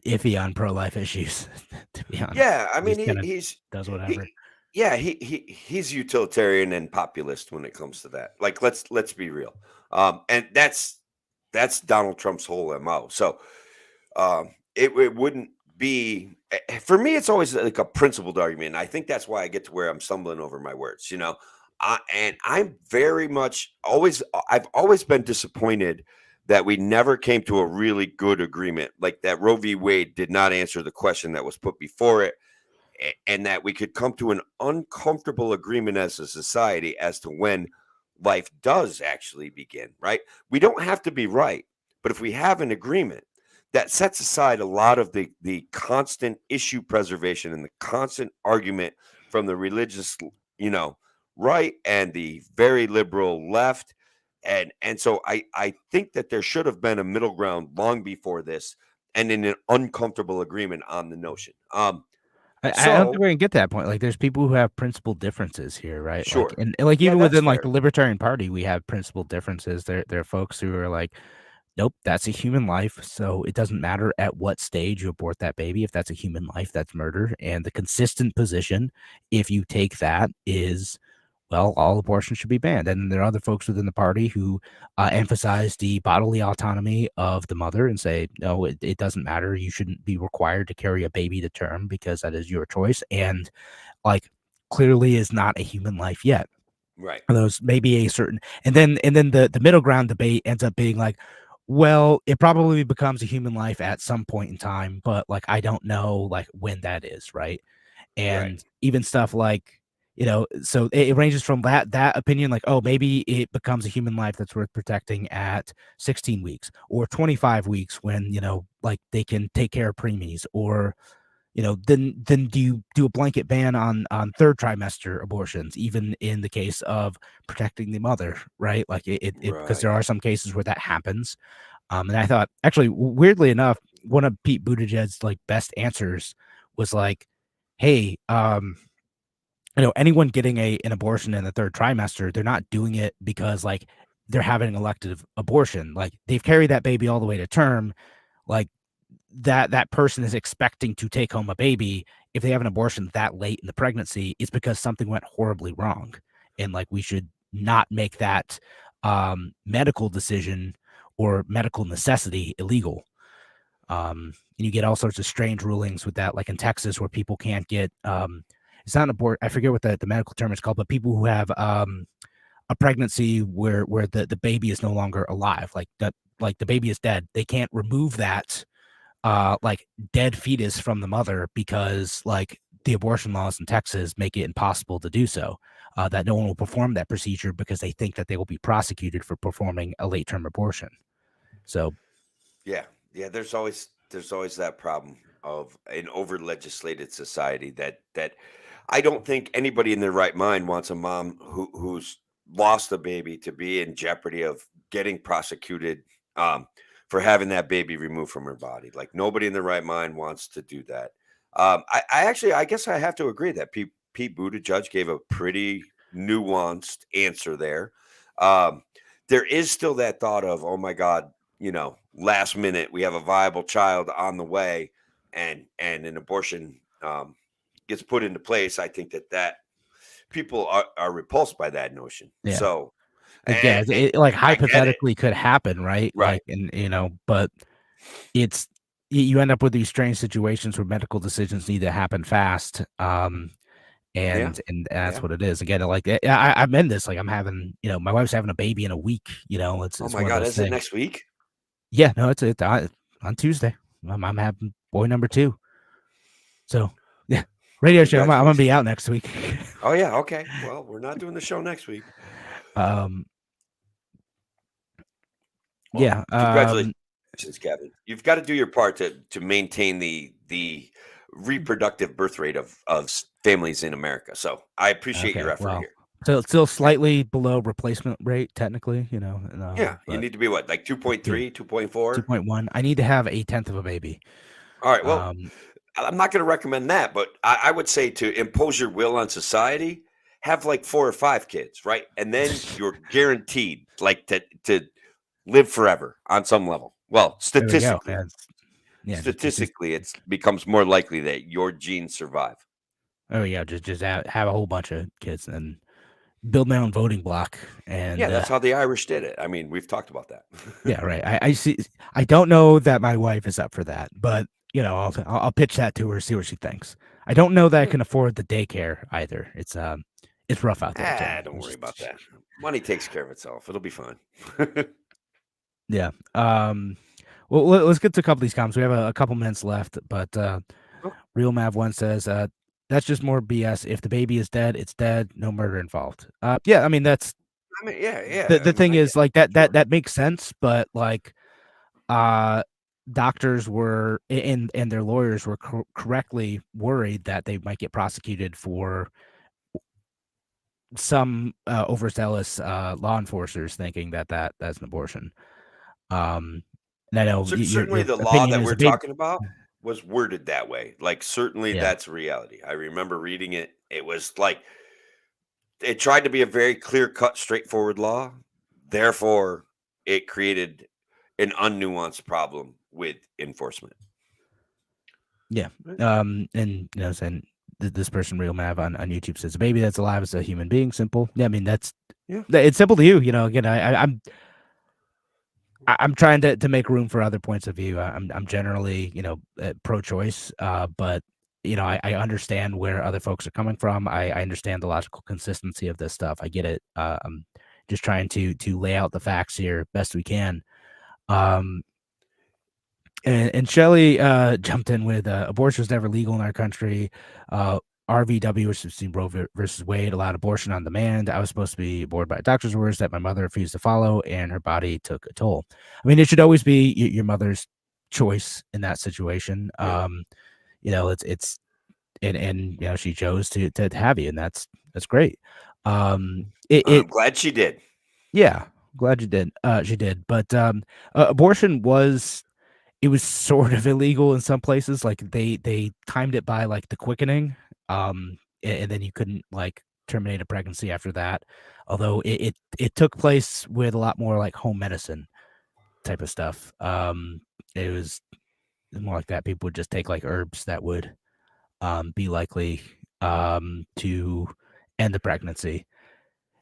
iffy on pro-life issues, to be honest. Yeah, I mean, he's does whatever. He's utilitarian and populist when it comes to that. Like, let's be real. And that's Donald Trump's whole MO. So it wouldn't be for me. It's always like a principled argument. And I think that's why I get to where I'm stumbling over my words. And I'm very much I've always been disappointed that we never came to a really good agreement. Like that Roe v. Wade did not answer the question that was put before it, and that we could come to an uncomfortable agreement as a society as to when life does actually begin, right? We don't have to be right, but if we have an agreement that sets aside a lot of the constant issue preservation and the constant argument from the religious, right and the very liberal left. And so I think that there should have been a middle ground long before this and in an uncomfortable agreement on the notion. I don't think we're gonna get that point. Like, there's people who have principal differences here, right? Sure. Like, and like even that's within like fair. the Libertarian Party, we have principal differences. There are folks who are like, nope, that's a human life, so it doesn't matter at what stage you abort that baby. If that's a human life, that's murder. And the consistent position, if you take that, is, well, all abortion should be banned. And there are other folks within the party who emphasize the bodily autonomy of the mother and say, no, it doesn't matter. You shouldn't be required to carry a baby to term because that is your choice. And like, clearly is not a human life yet. Right. Those maybe a certain, and then the middle ground debate ends up being like, well, it probably becomes a human life at some point in time, but like, I don't know like when that is, right? And even stuff like, so it ranges from that opinion, like, oh, maybe it becomes a human life that's worth protecting at 16 weeks or 25 weeks when, like they can take care of preemies, or, then do you do a blanket ban on third trimester abortions, even in the case of protecting the mother, right? Like because there are some cases where that happens. And I thought, actually, weirdly enough, one of Pete Buttigieg's like best answers was like, hey, anyone getting an abortion in the third trimester, they're not doing it because like they're having an elective abortion. Like they've carried that baby all the way to term. Like that person is expecting to take home a baby. If they have an abortion that late in the pregnancy, it's because something went horribly wrong. And like, we should not make that medical decision or medical necessity illegal. And you get all sorts of strange rulings with that, like in Texas, where people can't get it's not an abort. I forget what the medical term is called, but people who have a pregnancy where the baby is no longer alive, like the baby is dead, they can't remove that like dead fetus from the mother because like the abortion laws in Texas make it impossible to do so. That no one will perform that procedure because they think that they will be prosecuted for performing a late term abortion. So, yeah, there's always that problem of an over legislated society that I don't think anybody in their right mind wants a mom who's lost a baby to be in jeopardy of getting prosecuted for having that baby removed from her body. Like nobody in their right mind wants to do that. I guess I have to agree that Pete Buttigieg gave a pretty nuanced answer there. There is still that thought of, oh my God, last minute we have a viable child on the way, and an abortion gets put into place. I think that people are repulsed by that notion. Yeah. So, it like hypothetically could happen, right? Right. Like, and but it's, you end up with these strange situations where medical decisions need to happen fast. And that's what it is. Again, like I'm in this, like I'm having, my wife's having a baby in a week. It's oh my God, is it next week? Yeah, no, it's on Tuesday. I'm having boy number 2. So yeah, radio show. I'm gonna be out next week. Oh yeah, okay. Well, we're not doing the show next week. Yeah. Congratulations, Kevin. You've got to do your part to maintain the reproductive birth rate of families in America. So I appreciate your effort here. So it's still slightly below replacement rate, technically, yeah, you need to be what, like 2.3, 2.4? 2.1. I need to have 1/10 of a baby. All right. Well, I'm not going to recommend that, but I would say to impose your will on society, have like 4 or 5 kids, right? And then you're guaranteed like to live forever on some level. Well, There we go. statistically, Yeah, statistically, it becomes more likely that your genes survive. oh yeah, just have a whole bunch of kids and build my own voting block. And Yeah, that's how the Irish did it. I mean, we've talked about that. yeah, right. I see. I don't know that my wife is up for that, but I'll pitch that to her, see what she thinks. I don't know that I can afford the daycare either. It's rough out there. Don't worry about that. Money takes care of itself. It'll be fine. Yeah. Well, let's get to a couple of these comments. We have a couple minutes left, but Real Mav One says that's just more BS. If the baby is dead, it's dead. No murder involved. Yeah. I mean, yeah. The thing is, like that makes sense, but like, doctors were and their lawyers were correctly worried that they might get prosecuted for some overzealous law enforcers thinking that that's an abortion. And I know certainly the law that we're talking about was worded that way. Like certainly that's reality. I remember reading it. It was like it tried to be a very clear-cut, straightforward law. Therefore, it created an unnuanced problem with enforcement. Yeah. And saying this person, Real Mav on YouTube, says a baby that's alive is a human being. Simple. Yeah, I mean it's simple to you. Again, I'm trying to make room for other points of view. I'm generally pro-choice, but I understand where other folks are coming from. I understand the logical consistency of this stuff. I get it. I'm just trying to lay out the facts here best we can. And Shelley jumped in with abortion was never legal in our country. RVW, which is Roe versus Wade, allowed abortion on demand. I was supposed to be aborted by a doctor's orders that my mother refused to follow, and her body took a toll. I mean, it should always be your mother's choice in that situation. It's she chose to have you, and that's great. I'm glad she did. Yeah, glad you did. She did, but abortion was sort of illegal in some places. Like they timed it by like the quickening, and then you couldn't like terminate a pregnancy after that. Although it took place with a lot more like home medicine type of stuff. It was more like that. People would just take like herbs that would be likely to end the pregnancy.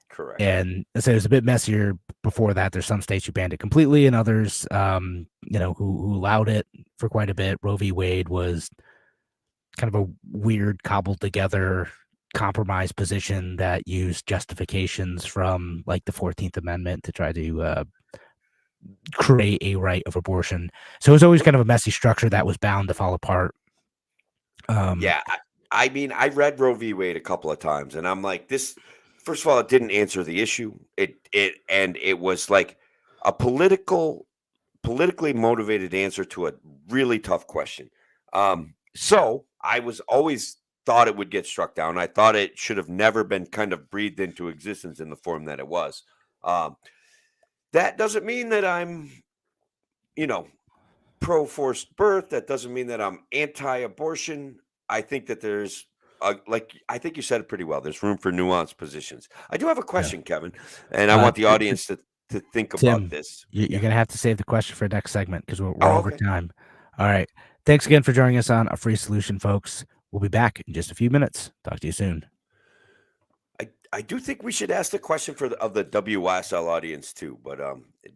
Correct. And so it was a bit messier before that. There's some states who banned it completely, and others, who allowed it for quite a bit. Roe v. Wade was kind of a weird, cobbled together compromise position that used justifications from like the 14th Amendment to try to create a right of abortion. So it was always kind of a messy structure that was bound to fall apart. I mean, I read Roe v. Wade a couple of times, and I'm like, this. First of all, it didn't answer the issue. It was like a politically motivated answer to a really tough question. So I was always thought it would get struck down. I thought it should have never been kind of breathed into existence in the form that it was. That doesn't mean that I'm, pro forced birth. That doesn't mean that I'm anti-abortion. I think that there's I think you said it pretty well. There's room for nuanced positions. I do have a question, Kevin, and I want the audience to think Tim, about this. You're going to have to save the question for next segment because we're over time. All right. Thanks again for joining us on A Free Solution, folks. We'll be back in just a few minutes. Talk to you soon. I do think we should ask the question of the WSL audience too, but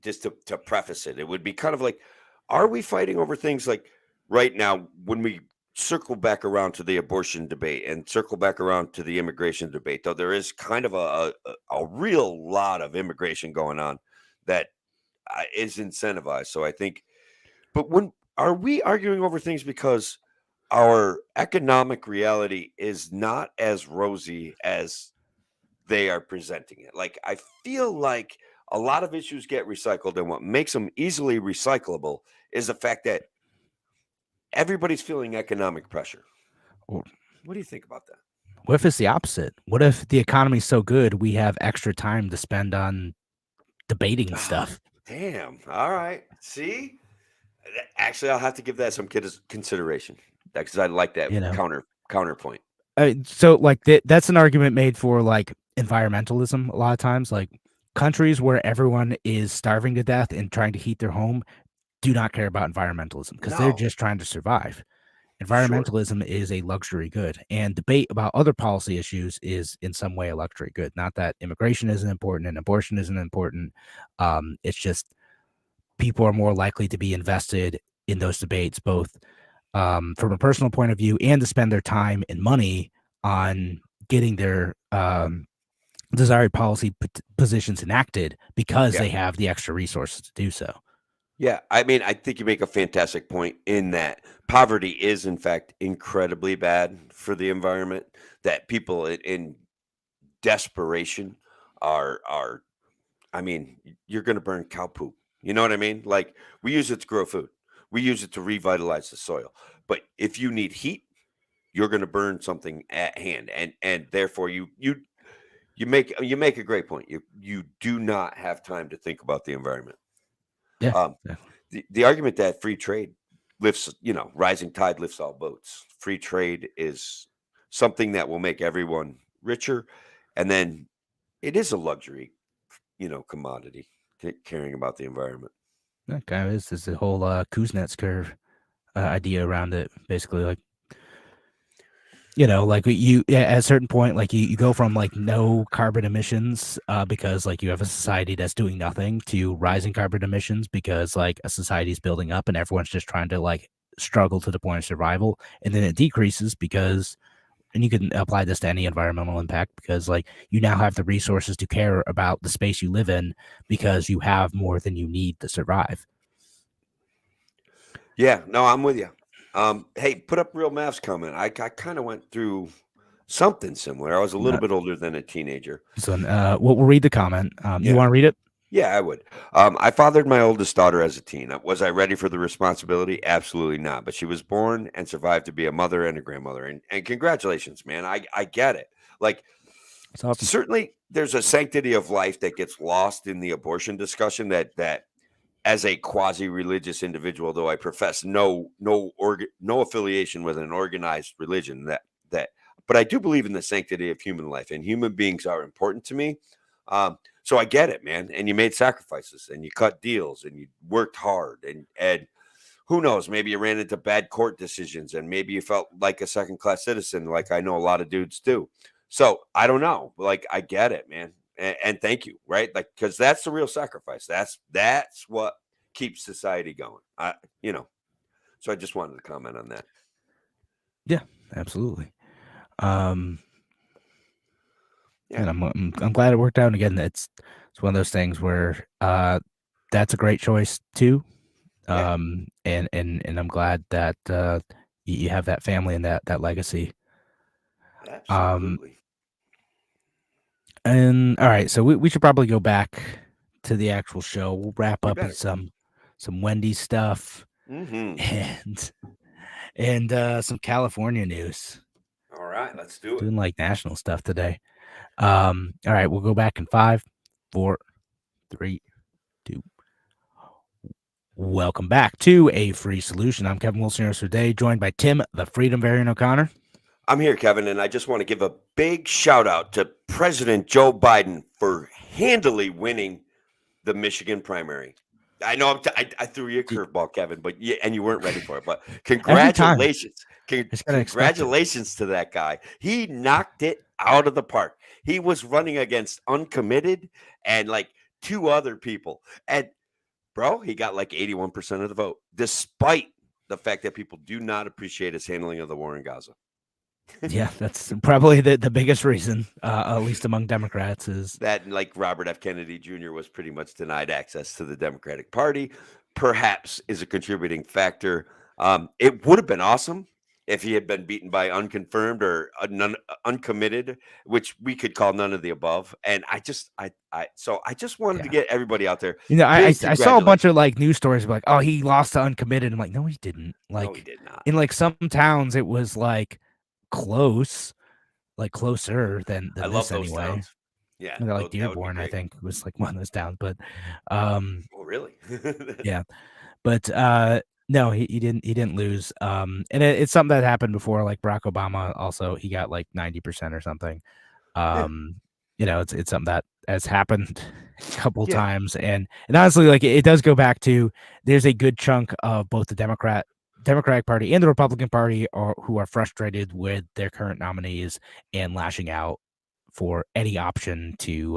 just to preface it, it would be kind of like, are we fighting over things like right now when we circle back around to the abortion debate and circle back around to the immigration debate, though there is kind of a real lot of immigration going on that is incentivized. So I think, but are we arguing over things because our economic reality is not as rosy as they are presenting it? Like, I feel like a lot of issues get recycled, and what makes them easily recyclable is the fact that everybody's feeling economic pressure. What do you think about that? What if it's the opposite? What if the economy's so good we have extra time to spend on debating stuff? Damn. All right. See? Actually, I'll have to give that some consideration because I like that You know, counterpoint. so like that's an argument made for like environmentalism. A lot of times, like countries where everyone is starving to death and trying to heat their home do not care about environmentalism because they're No, just trying to survive. sure. Environmentalism is a luxury good, and debate about other policy issues is in some way a luxury good. Not that immigration isn't important and abortion isn't important. It's just people are more likely to be invested in those debates, both from a personal point of view and to spend their time and money on getting their desired policy positions enacted because Yeah. they have the extra resources to do so. Yeah. I mean, I think you make a fantastic point in that poverty is, in fact, incredibly bad for the environment, that people in desperation are I mean, you're going to burn cow poop. You know what I mean? Like, we use it to grow food. We use it to revitalize the soil. But if you need heat, you're going to burn something at hand, and therefore you make a great point. You do not have time to think about the environment. Yeah. Um, the argument that free trade lifts, rising tide lifts all boats. Free trade is something that will make everyone richer, and then it is a luxury, commodity, caring about the environment. That kind of is the whole Kuznets curve idea around it. Basically, like like you at a certain point, like you go from like no carbon emissions because like you have a society that's doing nothing to rising carbon emissions because like a society is building up and everyone's just trying to like struggle to the point of survival, and then it decreases because. And you can apply this to any environmental impact because, like, you now have the resources to care about the space you live in because you have more than you need to survive. Yeah, no, I'm with you. Hey, put up real maths comment. I kind of went through something similar. I was a little Uh, bit older than a teenager. so, we'll read the comment. You Yeah, want to read it? yeah, I would. I fathered my oldest daughter as a teen. Was I ready for the responsibility? Absolutely not. But she was born and survived to be a mother and a grandmother. And congratulations, man. I get it. Like, It's awesome. certainly there's a sanctity of life that gets lost in the abortion discussion that as a quasi-religious individual, though I profess no affiliation with an organized religion, that but I do believe in the sanctity of human life, and human beings are important to me. So I get it, man. And you made sacrifices, and you cut deals, and you worked hard, and who knows, maybe you ran into bad court decisions, and maybe you felt like a second-class citizen, like I know a lot of dudes do. So I don't know, like, I get it, man. And thank you, right? Like, because that's the real sacrifice. That's what keeps society going. So I just wanted to comment on that. Yeah, absolutely. And Yeah, I'm glad it worked out. And again, it's one of those things where that's a great choice too. yeah, And I'm glad that you have that family and that legacy. absolutely. And all right, so we should probably go back to the actual show. We'll wrap We up with better. some Wendy stuff Mm-hmm. and some California news. All right, let's do it. Doing like national stuff today. All right, we'll go back in 5, 4, 3, 2. Welcome back to A Free Solution. I'm Kevin Wilson here today, joined by Tim, the Freedom Variant O'Connor. I'm here, Kevin, and I just want to give a big shout out to President Joe Biden for handily winning the Michigan primary. I know I threw you a curveball, Kevin, but you weren't ready for it. But congratulations, congratulations to that guy. He knocked it out of the park. He was running against uncommitted and like 2 other people, and bro, he got like 81% of the vote, despite the fact that people do not appreciate his handling of the war in Gaza. Yeah, that's probably the biggest reason, at least among Democrats, is that, like, Robert F. Kennedy Jr. was pretty much denied access to the Democratic Party, perhaps is a contributing factor. It would have been awesome if he had been beaten by unconfirmed or uncommitted, which we could call none of the above. And I just wanted to get everybody out there. I saw a bunch of like news stories like, oh, he lost to uncommitted. I'm like, no, he didn't. Like, no, he did not. In like some towns, it was like close, like closer than I this love those anyway. towns. Yeah, like Dearborn, I think was like one of those towns, but oh, really? yeah, but No, he didn't lose. And it's something that happened before, like Barack Obama also, he got like 90% or something. Yeah, It's something that has happened a couple yeah, times, and honestly, like it does go back to there's a good chunk of both the Democratic Party and the Republican Party who are frustrated with their current nominees and lashing out for any option to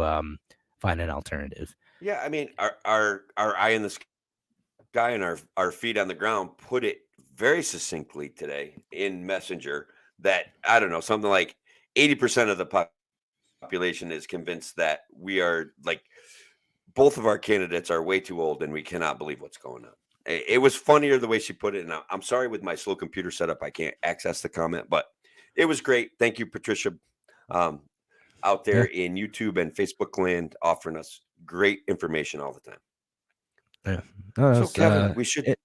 find an alternative. yeah. I mean, our eye in the sky and our feet on the ground put it very succinctly today in Messenger that I don't know something like 80% of the population is convinced that we are like both of our candidates are way too old and we cannot believe what's going on. It was funnier the way she put it. And I'm sorry with my slow computer setup, I can't access the comment, but it was great. Thank you, Patricia, um, out Yeah, there in YouTube and Facebook land, offering us great information all the time. yeah. No, So, that's Kevin, we should it.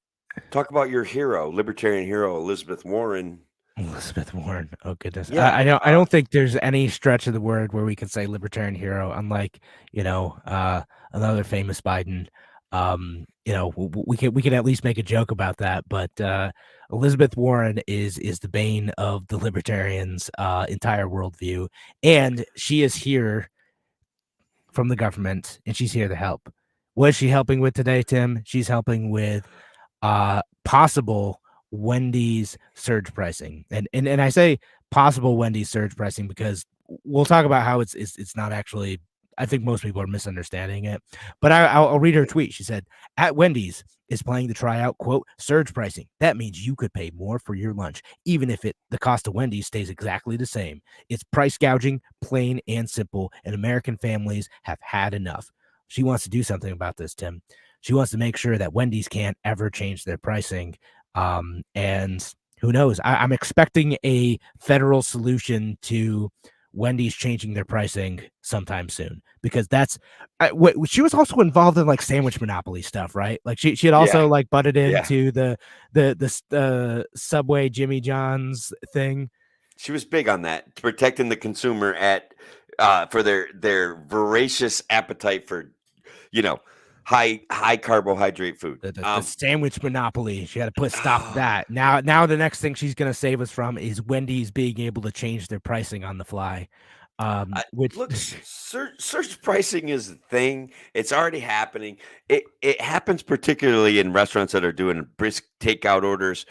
talk about your hero, libertarian hero, Elizabeth Warren. Elizabeth Warren. Oh goodness. Yeah. I don't think there's any stretch of the word where we can say libertarian hero, unlike, another famous Biden. We can at least make a joke about that, but Elizabeth Warren is the bane of the libertarians' entire worldview, and she is here from the government, and she's here to help. What is she helping with today, Tim? She's helping with possible Wendy's surge pricing. And I say possible Wendy's surge pricing because we'll talk about how it's not actually. I think most people are misunderstanding it, but I'll read her tweet. She said, "At Wendy's is planning to try out quote surge pricing. That means you could pay more for your lunch, even if the cost of Wendy's stays exactly the same. It's price gouging, plain and simple, and American families have had enough." She wants to do something about this, Tim. She wants to make sure that Wendy's can't ever change their pricing. And who knows? I'm expecting a federal solution to Wendy's changing their pricing sometime soon because she was also involved in like sandwich monopoly stuff, right? Like she had Yeah. also like butted Yeah. into the Subway Jimmy John's thing. She was big on that, protecting the consumer for their voracious appetite for, high carbohydrate food. The sandwich monopoly. She had to put stop to that. Now the next thing she's gonna save us from is Wendy's being able to change their pricing on the fly. Which Look, surge pricing is a thing. It's already happening. It happens particularly in restaurants that are doing brisk takeout orders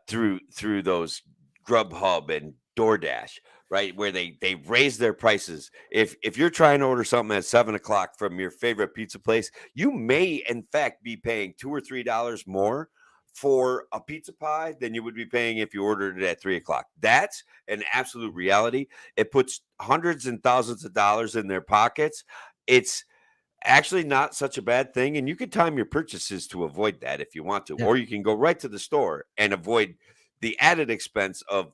through those Grubhub and DoorDash, right? Where they raise their prices. If you're trying to order something at 7 o'clock from your favorite pizza place, you may in fact be paying $2 or $3 more for a pizza pie than you would be paying if you ordered it at 3 o'clock. That's an absolute reality. It puts hundreds and thousands of dollars in their pockets. It's actually not such a bad thing. And you can time your purchases to avoid that if you want to, yeah, or you can go right to the store and avoid the added expense of,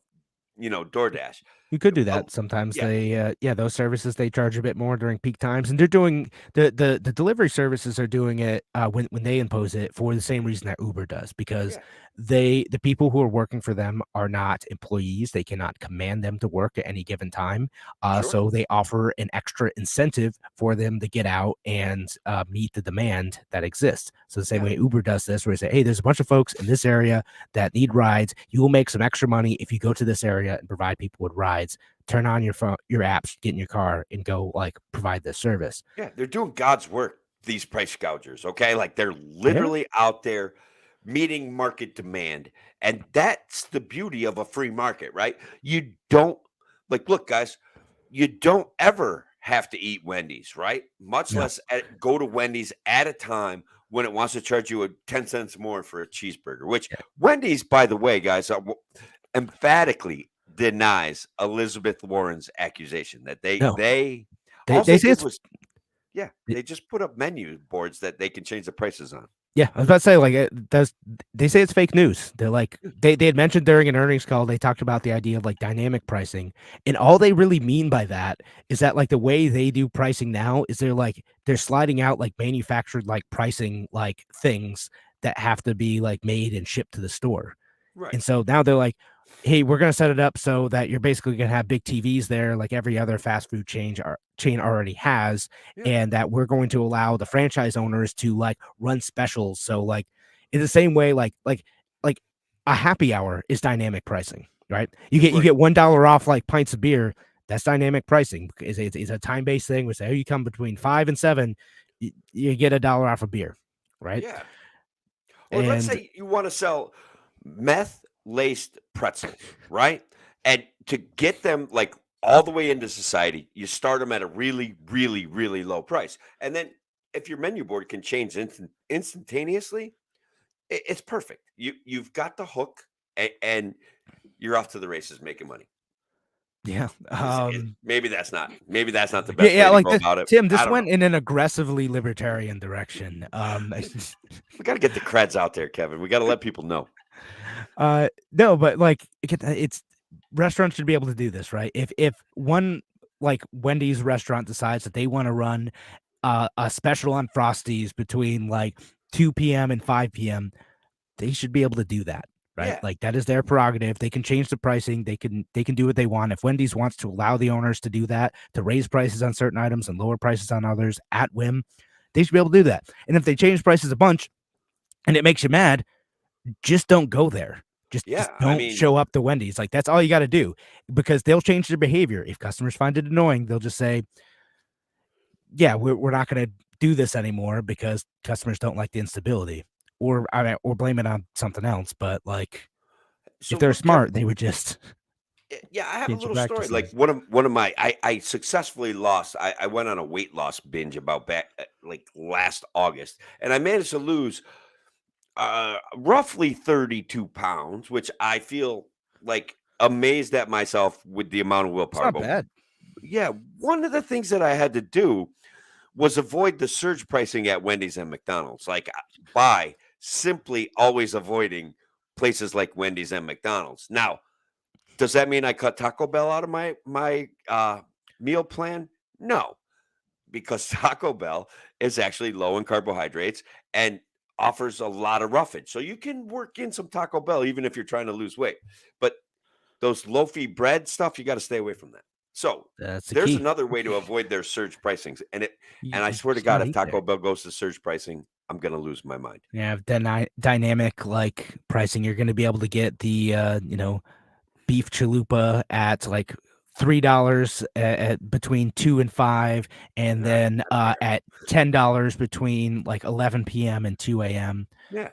DoorDash. you could do Oh, that. Sometimes yeah, those services they charge a bit more during peak times, and they're doing the delivery services are doing it when they impose it for the same reason that Uber does, because yeah, the people who are working for them are not employees. They cannot command them to work at any given time. sure. So they offer an extra incentive for them to get out and meet the demand that exists. So the same Yeah. way Uber does this, where they say, hey, there's a bunch of folks in this area that need rides. You will make some extra money if you go to this area and provide people with rides. Turn on your phone, your apps, get in your car, and go like provide this service. Yeah. They're doing God's work, these price gougers. Okay. Like they're Yeah, literally out there meeting market demand. And that's the beauty of a free market, right? You don't look, guys, you don't ever have to eat Wendy's, right? Much no, less go to Wendy's at a time when it wants to charge you 10 cents more for a cheeseburger, which yeah, Wendy's, by the way, guys, emphatically denies Elizabeth Warren's accusation that no. they They all they they say did it's was they just put up menu boards that they can change the prices on. Yeah, I was about to say, like, they say it's fake news. They're like, Yeah, they had mentioned during an earnings call, they talked about the idea of like dynamic pricing. And all they really mean by that is that like the way they do pricing now is they're sliding out like manufactured like pricing like things that have to be like made and shipped to the store. right. And so now they're like, hey, we're gonna set it up so that you're basically gonna have big TVs there, like every other fast food chain already has, Yeah. and that we're going to allow the franchise owners to like run specials. So like In the same way, like a happy hour is dynamic pricing, right? You get $1 off like pints of beer. That's dynamic pricing. It's a time-based thing. We say, oh, you come between 5 and 7, you get $1 off a beer, right? Yeah. Or let's And say you want to sell meth-laced pretzels, right? And to get them like all the way into society, you start them at a really, really, really low price. And then if your menu board can change instantaneously, it's perfect. You've got the hook, and you're off to the races making money. yeah, Maybe that's not the best yeah, way to like go about it. Tim, I this don't went know. in an aggressively libertarian direction. We got to get the creds out there, Kevin. We got to let people know. No, but like it's restaurants should be able to do this, right? If one like Wendy's restaurant decides that they want to run a special on Frosties between like 2 p.m. and 5 p.m., they should be able to do that, right? Yeah. Like that is their prerogative. They can change the pricing. They can do what they want. If Wendy's wants to allow the owners to do that, to raise prices on certain items and lower prices on others at whim, they should be able to do that. And if they change prices a bunch and it makes you mad, just don't go there. Just don't show up to Wendy's. Like that's all you got to do, because they'll change their behavior. If customers find it annoying, they'll just say, yeah, we're not going to do this anymore because customers don't like the instability, or blame it on something else. But like, So if they're look, smart, they would just yeah, I have a change little their story. practices. Like one of my, I successfully lost. I went on a weight loss binge about back like last August, and I managed to lose roughly 32 pounds, which I feel like amazed at myself with the amount of It's willpower. not But bad. yeah, one of the things that I had to do was avoid the surge pricing at Wendy's and McDonald's. Like by simply always avoiding places like Wendy's and McDonald's. Now, does that mean I cut Taco Bell out of my meal plan? No, because Taco Bell is actually low in carbohydrates and offers a lot of roughage. So you can work in some Taco Bell even if you're trying to lose weight. But those loafy bread stuff, you got to stay away from that. So That's the there's key. another way to avoid their surge pricings. And You I swear to just God, don't if eat Taco there. Bell goes to surge pricing, I'm gonna lose my mind. Yeah, then dynamic like pricing. You're going to be able to get the beef chalupa at like $3 at between 2 and 5, and then at $10 between like 11 p.m. and 2 a.m. Yeah.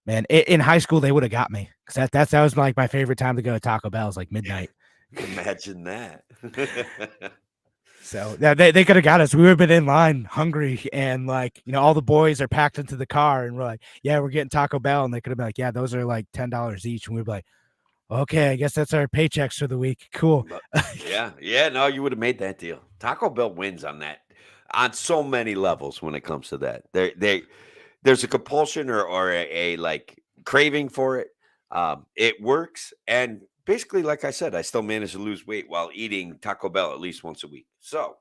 Man, in high school they would have got me, because that was like my favorite time to go to Taco Bell, is like midnight. Imagine that. So they could have got us. We would have been in line hungry, and like, all the boys are packed into the car and we're like, yeah, we're getting Taco Bell, and they could have been like, yeah, those are like $10 each, and we'd be like, okay, I guess that's our paychecks for the week. Cool. Yeah, no, you would have made that deal. Taco Bell wins on that, on so many levels when it comes to that. There's a compulsion or a like craving for it. It works, and basically, like I said, I still manage to lose weight while eating Taco Bell at least once a week. So,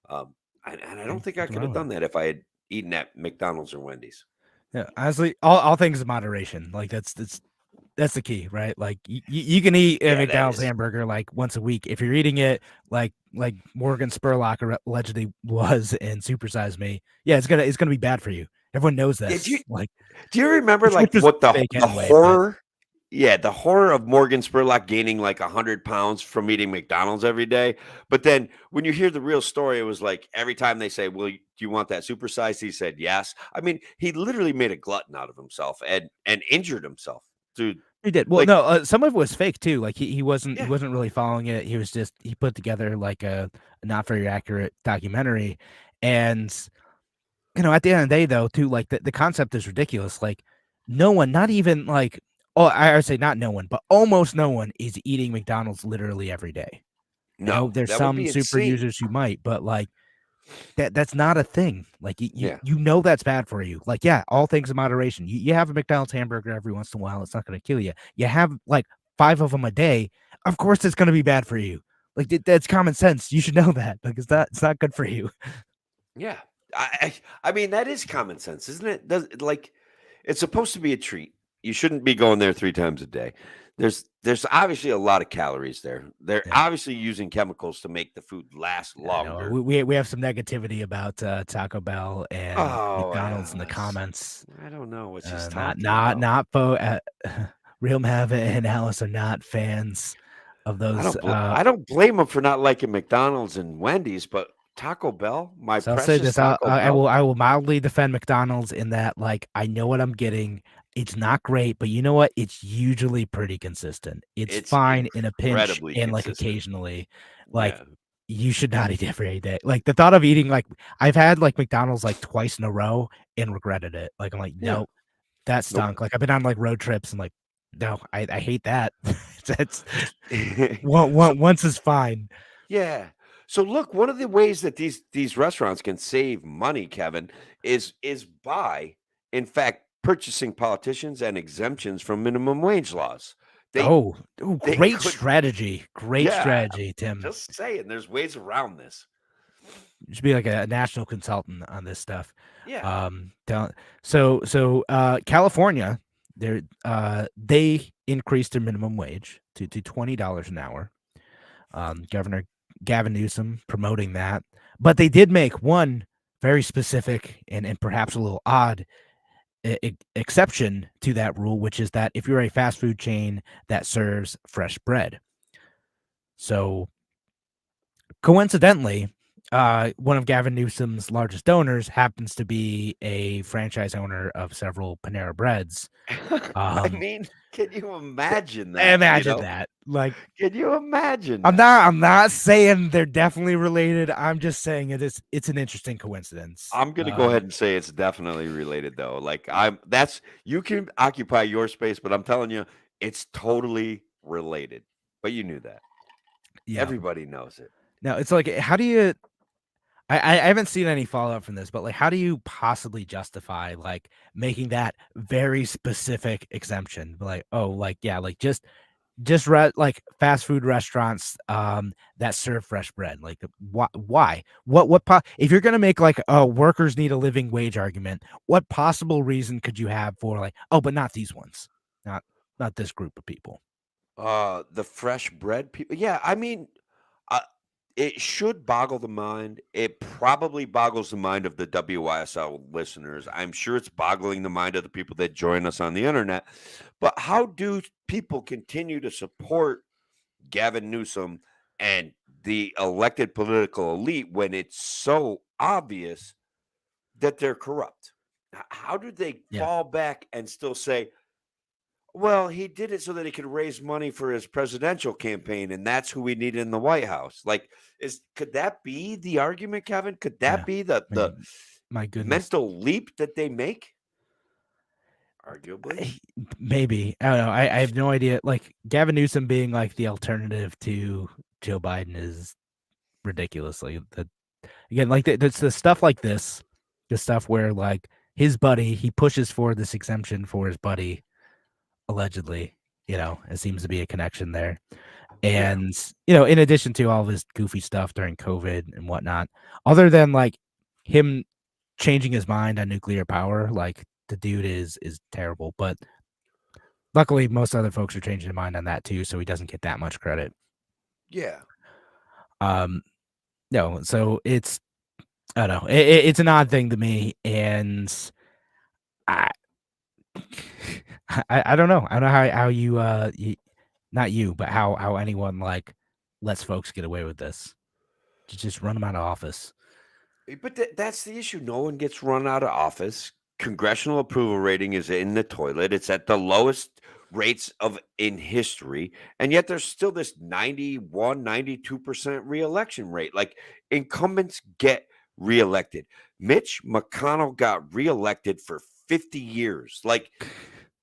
and I don't think I could have done that if I had eaten at McDonald's or Wendy's. Yeah, honestly, all things in moderation. Like that's the key, right? Like you can eat a McDonald's hamburger like once a week. If you're eating it like Morgan Spurlock allegedly was in Super Size Me, yeah, it's gonna be bad for you. Everyone knows that. Do you remember like what the horror? Yeah, the horror of Morgan Spurlock gaining like 100 pounds from eating McDonald's every day. But then when you hear the real story, it was like every time they say, well, do you want that supersized? He said, yes. I mean, he literally made a glutton out of himself and injured himself. Dude. He did. Well, no, some of it was fake too. Like he wasn't really following it. He was just, he put together like a not very accurate documentary. And, at the end of the day though, too, like the concept is ridiculous. Like no one, not even like, I would say not no one, but almost no one is eating McDonald's literally every day. No, there's some super users who might, but like that's not a thing. Like you know that's bad for you. Like, yeah, all things in moderation. You have a McDonald's hamburger every once in a while, it's not going to kill you. You have like 5 of them a day, of course it's going to be bad for you. Like that's common sense. You should know that. Like it's not good for you. Yeah. I mean, that is common sense, isn't it? It's supposed to be a treat. you shouldn't be going there 3 times a day. There's obviously a lot of calories there. They're Yeah. obviously using chemicals to make the food last I know longer. we have some negativity about Taco Bell and Oh, McDonald's in the Alice. comments. I don't know what she's Not talking not about. not Real Mav and Alice are not fans of those. I don't blame them for not liking McDonald's and Wendy's, but Taco Bell, my So I'll say precious this: Taco Bell. I will mildly defend McDonald's in that, like, I know what I'm getting. It's not great, but you know what? It's usually pretty consistent. It's It's fine in a pinch incredibly and like consistent. occasionally. Like, Yeah. you should not eat every day. Like the thought of eating like I've had like McDonald's like twice in a row and regretted it. Like I'm like, Yeah. no, that Nope. stunk. Like I've been on like road trips and like, no, I hate that. That's once is fine. Yeah. So look, one of the ways that these restaurants can save money, Kevin, is by, in fact, purchasing politicians and exemptions from minimum wage laws. They Oh, they great could, strategy. Great yeah. strategy, Tim. Just saying, there's ways around this. You should be like a national consultant on this stuff. Yeah. California, they increased their minimum wage to $20 an hour. Governor Gavin Newsom promoting that, but they did make one very specific and perhaps a little odd exception to that rule, which is that if you're a fast food chain that serves fresh bread. So coincidentally, one of Gavin Newsom's largest donors happens to be a franchise owner of several Panera Breads. I mean, can you imagine that? Imagine that. Like, Can you imagine I'm that? not saying they're definitely related. I'm just saying it's an interesting coincidence. I'm gonna go ahead and say it's definitely related though. Like you can occupy your space, but I'm telling you, it's totally related. But you knew that. Yeah. Everybody knows it. Now it's like, how do you? I haven't seen any fallout from this, but like, how do you possibly justify like making that very specific exemption? Like, oh, like yeah, like just like fast food restaurants that serve fresh bread. Like, why? If you're gonna make like a workers need a living wage argument, what possible reason could you have for like, oh, but not these ones, not this group of people? The fresh bread people. Yeah, I mean, uh, it should boggle the mind. It probably boggles the mind of the WYSL listeners. I'm sure it's boggling the mind of the people that join us on the internet. But how do people continue to support Gavin Newsom and the elected political elite when it's so obvious that they're corrupt? How do they Yeah, fall back and still say, well, he did it so that he could raise money for his presidential campaign, and that's who we need in the White House? Like, could that be the argument, Kevin? Could yeah. that be the I mean, my goodness. mental leap that they make? Arguably. Maybe. I don't know. I have no idea. Like Gavin Newsom being like the alternative to Joe Biden is ridiculous. Like that again, like that's the stuff like this, the stuff where like his buddy, he pushes for this exemption for his buddy, allegedly. It seems to be a connection there. Yeah. And in addition to all of his goofy stuff during COVID and whatnot, other than like him changing his mind on nuclear power, like the dude is terrible. But luckily, most other folks are changing their mind on that too, so he doesn't get that much credit. Yeah. No, so I don't know. It's an odd thing to me, and I I don't know. I don't know how you not you, but how anyone like lets folks get away with this. Just run them out of office. But that's the issue. No one gets run out of office. Congressional approval rating is in the toilet. It's at the lowest rates of in history. And yet there's still this 91, 92% reelection rate. Like incumbents get reelected. Mitch McConnell got reelected for 50 years. Like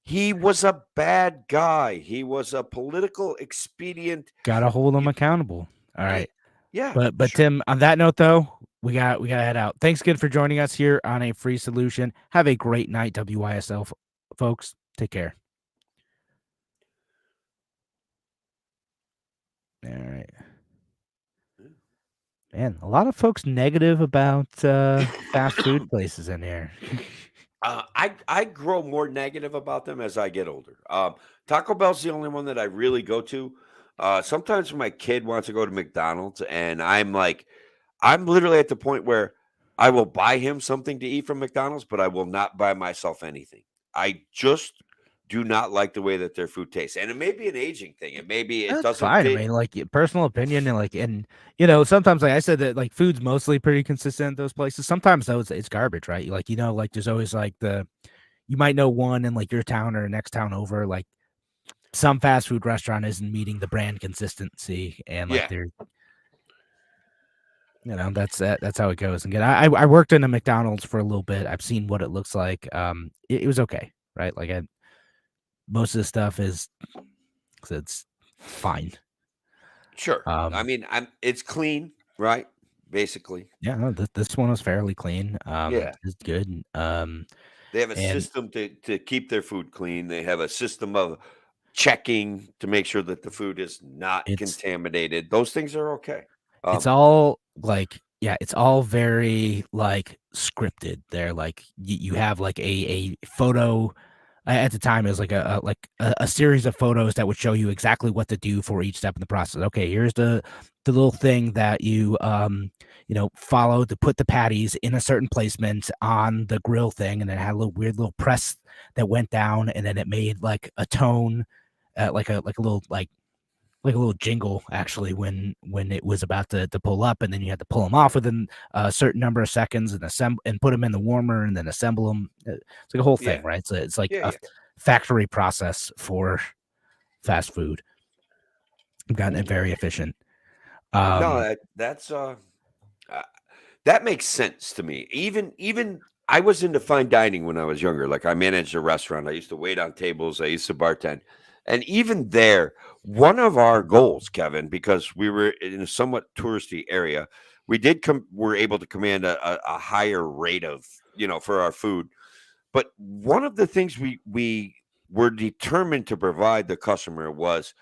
he was a bad guy. He was a political expedient. Gotta hold them accountable. All right. Yeah. But sure. Tim, on that note though, we gotta head out. Thanks again for joining us here on A Free Solution. Have a great night, WYSL folks. Take care. All right. Man, a lot of folks negative about fast food places in here. I grow more negative about them as I get older. Taco Bell's the only one that I really go to. Sometimes my kid wants to go to McDonald's, and I'm literally at the point where I will buy him something to eat from McDonald's, but I will not buy myself anything. I just do not like the way that their food tastes, and it may be an aging thing. It may be it That's doesn't fine. I fit. mean, like personal opinion and sometimes like I said that like food's mostly pretty consistent at those places. Sometimes though it's garbage, right? Like like there's always like you might know one in like your town or next town over, like some fast food restaurant isn't meeting the brand consistency, and like Yeah, they're that's how it goes. And again, I worked in a McDonald's for a little bit. I've seen what it looks like. It was okay, right? Like most of the stuff it's fine. sure. I mean, it's clean, right? Basically, Yeah, no, this one was fairly clean. yeah. It's good. They have a And system to keep their food clean. They have a system of checking to make sure that the food is not it's contaminated. Those things are okay. it's Um, all like it's all very like scripted. There, like you have like a photo. At the time, it was like a series of photos that would show you exactly what to do for each step in the process. Okay, here's the little thing that you follow to put the patties in a certain placement on the grill thing, and then it had a little weird little press that went down, and then it made like a tone, like a little like a little jingle actually when it was about to pull up, and then you had to pull them off within a certain number of seconds and assemble and put them in the warmer and then assemble them. It's like a whole thing, yeah, right? So it's like yeah, a yeah. factory process for fast food. I've gotten it very efficient. No, Um, uh, that makes sense to me. Even I was into fine dining when I was younger. Like I managed a restaurant. I used to wait on tables. I used to bartend. And even there, one of our goals, Kevin, because we were in a somewhat touristy area, were able to command a higher rate of, for our food. But one of the things we were determined to provide the customer was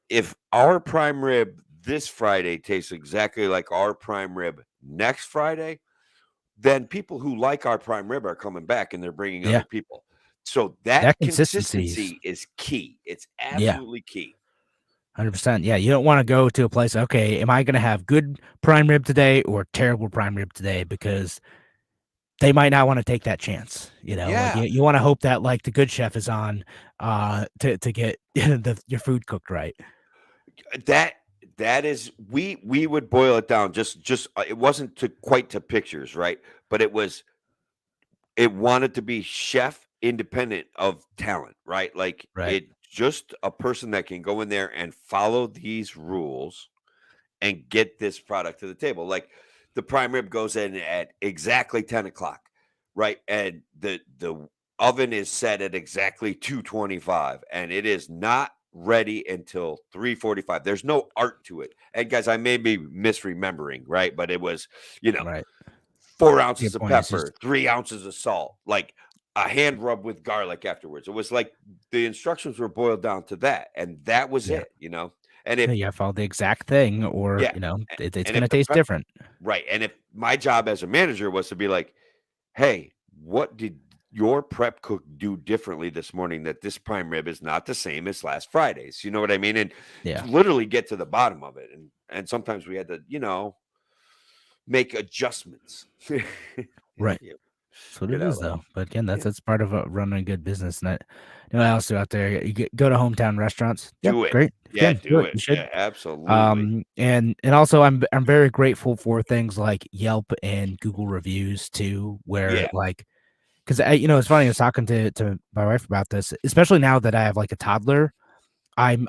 if our prime rib this Friday tastes exactly like our prime rib next Friday, then people who like our prime rib are coming back and they're bringing yeah, other people. So that that consistencies. consistency is key. It's Yeah, absolutely key. 100%. Yeah, you don't want to go to a place. Okay, am I going to have good prime rib today or terrible prime rib today? Because they might not want to take that chance, like Yeah, you want to hope that like the good chef is on to get your food cooked right. that that is we would boil it down just it wasn't to quite to pictures, right? But it wanted to be chef independent of talent, right? Like Right. it just a person that can go in there and follow these rules and get this product to the table. Like the prime rib goes in at exactly 10 o'clock, right? And the oven is set at exactly 225 and it is not ready until 3:45. There's no art to it. And guys, I may be misremembering, right? But it was, you know, Right. 4 ounces Your of point is just pepper, 3 ounces of salt, like a hand rub with garlic afterwards. It was like the instructions were boiled down to that, and that was yeah. it. And Yeah, if you have to follow the exact thing or yeah, it's and going to if the taste prep different. right, and if my job as a manager was to be like, "Hey, what did your prep cook do differently this morning that this prime rib is not the same as last Friday's?" You know what I mean? And Yeah. literally get to the bottom of it. And sometimes we had to, make adjustments. Right. Yeah, That's what you it know, is like though. But again, yeah, that's part of running a good business. And what else do out there? Go to hometown restaurants. Yeah, do it. great. Yeah, Again, do do it. it. You should. Yeah, absolutely. And also I'm very grateful for things like Yelp and Google reviews too, where Yeah, like because it's funny. I was talking to my wife about this, especially now that I have like a toddler. I'm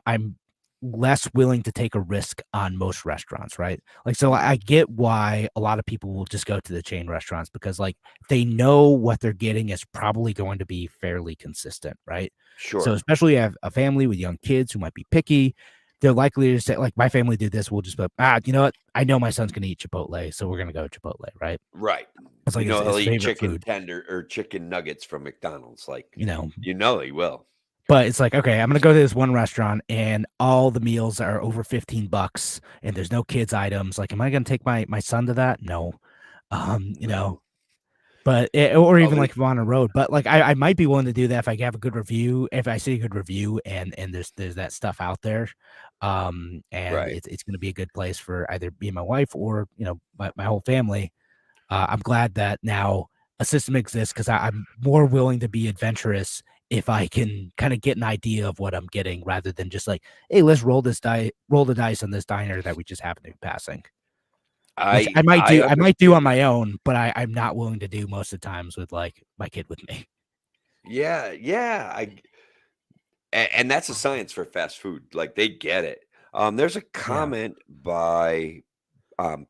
less willing to take a risk on most restaurants, right? Like, so I get why a lot of people will just go to the chain restaurants because like they know what they're getting is probably going to be fairly consistent, right? So sure. especially if you have a family with young kids who might be picky, they're likely to say, like my family did this, we'll just be you know what? I know my son's gonna eat Chipotle, so we're gonna go to Chipotle, right? Right. It's like He'll his eat favorite chicken food, tender or chicken nuggets from McDonald's. Like, you know. he will. But it's like, okay, I'm gonna go to this one restaurant and all the meals are over $15 and there's no kids items. Like, am I gonna take my son to that? No. You No. know, But or even Probably. like if I'm on a road, but like I might be willing to do that if I have a good review, if I see a good review and there's that stuff out there, and Right. it's going to be a good place for either me and my wife or my whole family. I'm glad that now a system exists because I'm more willing to be adventurous if I can kind of get an idea of what I'm getting rather than just like, hey, let's roll the dice on this diner that we just happen to be passing. Which I might do. I might do on my own, but I'm not willing to do most of the times with like my kid with me. Yeah, yeah. And that's a science for fast food. Like they get it. There's a Yeah. comment by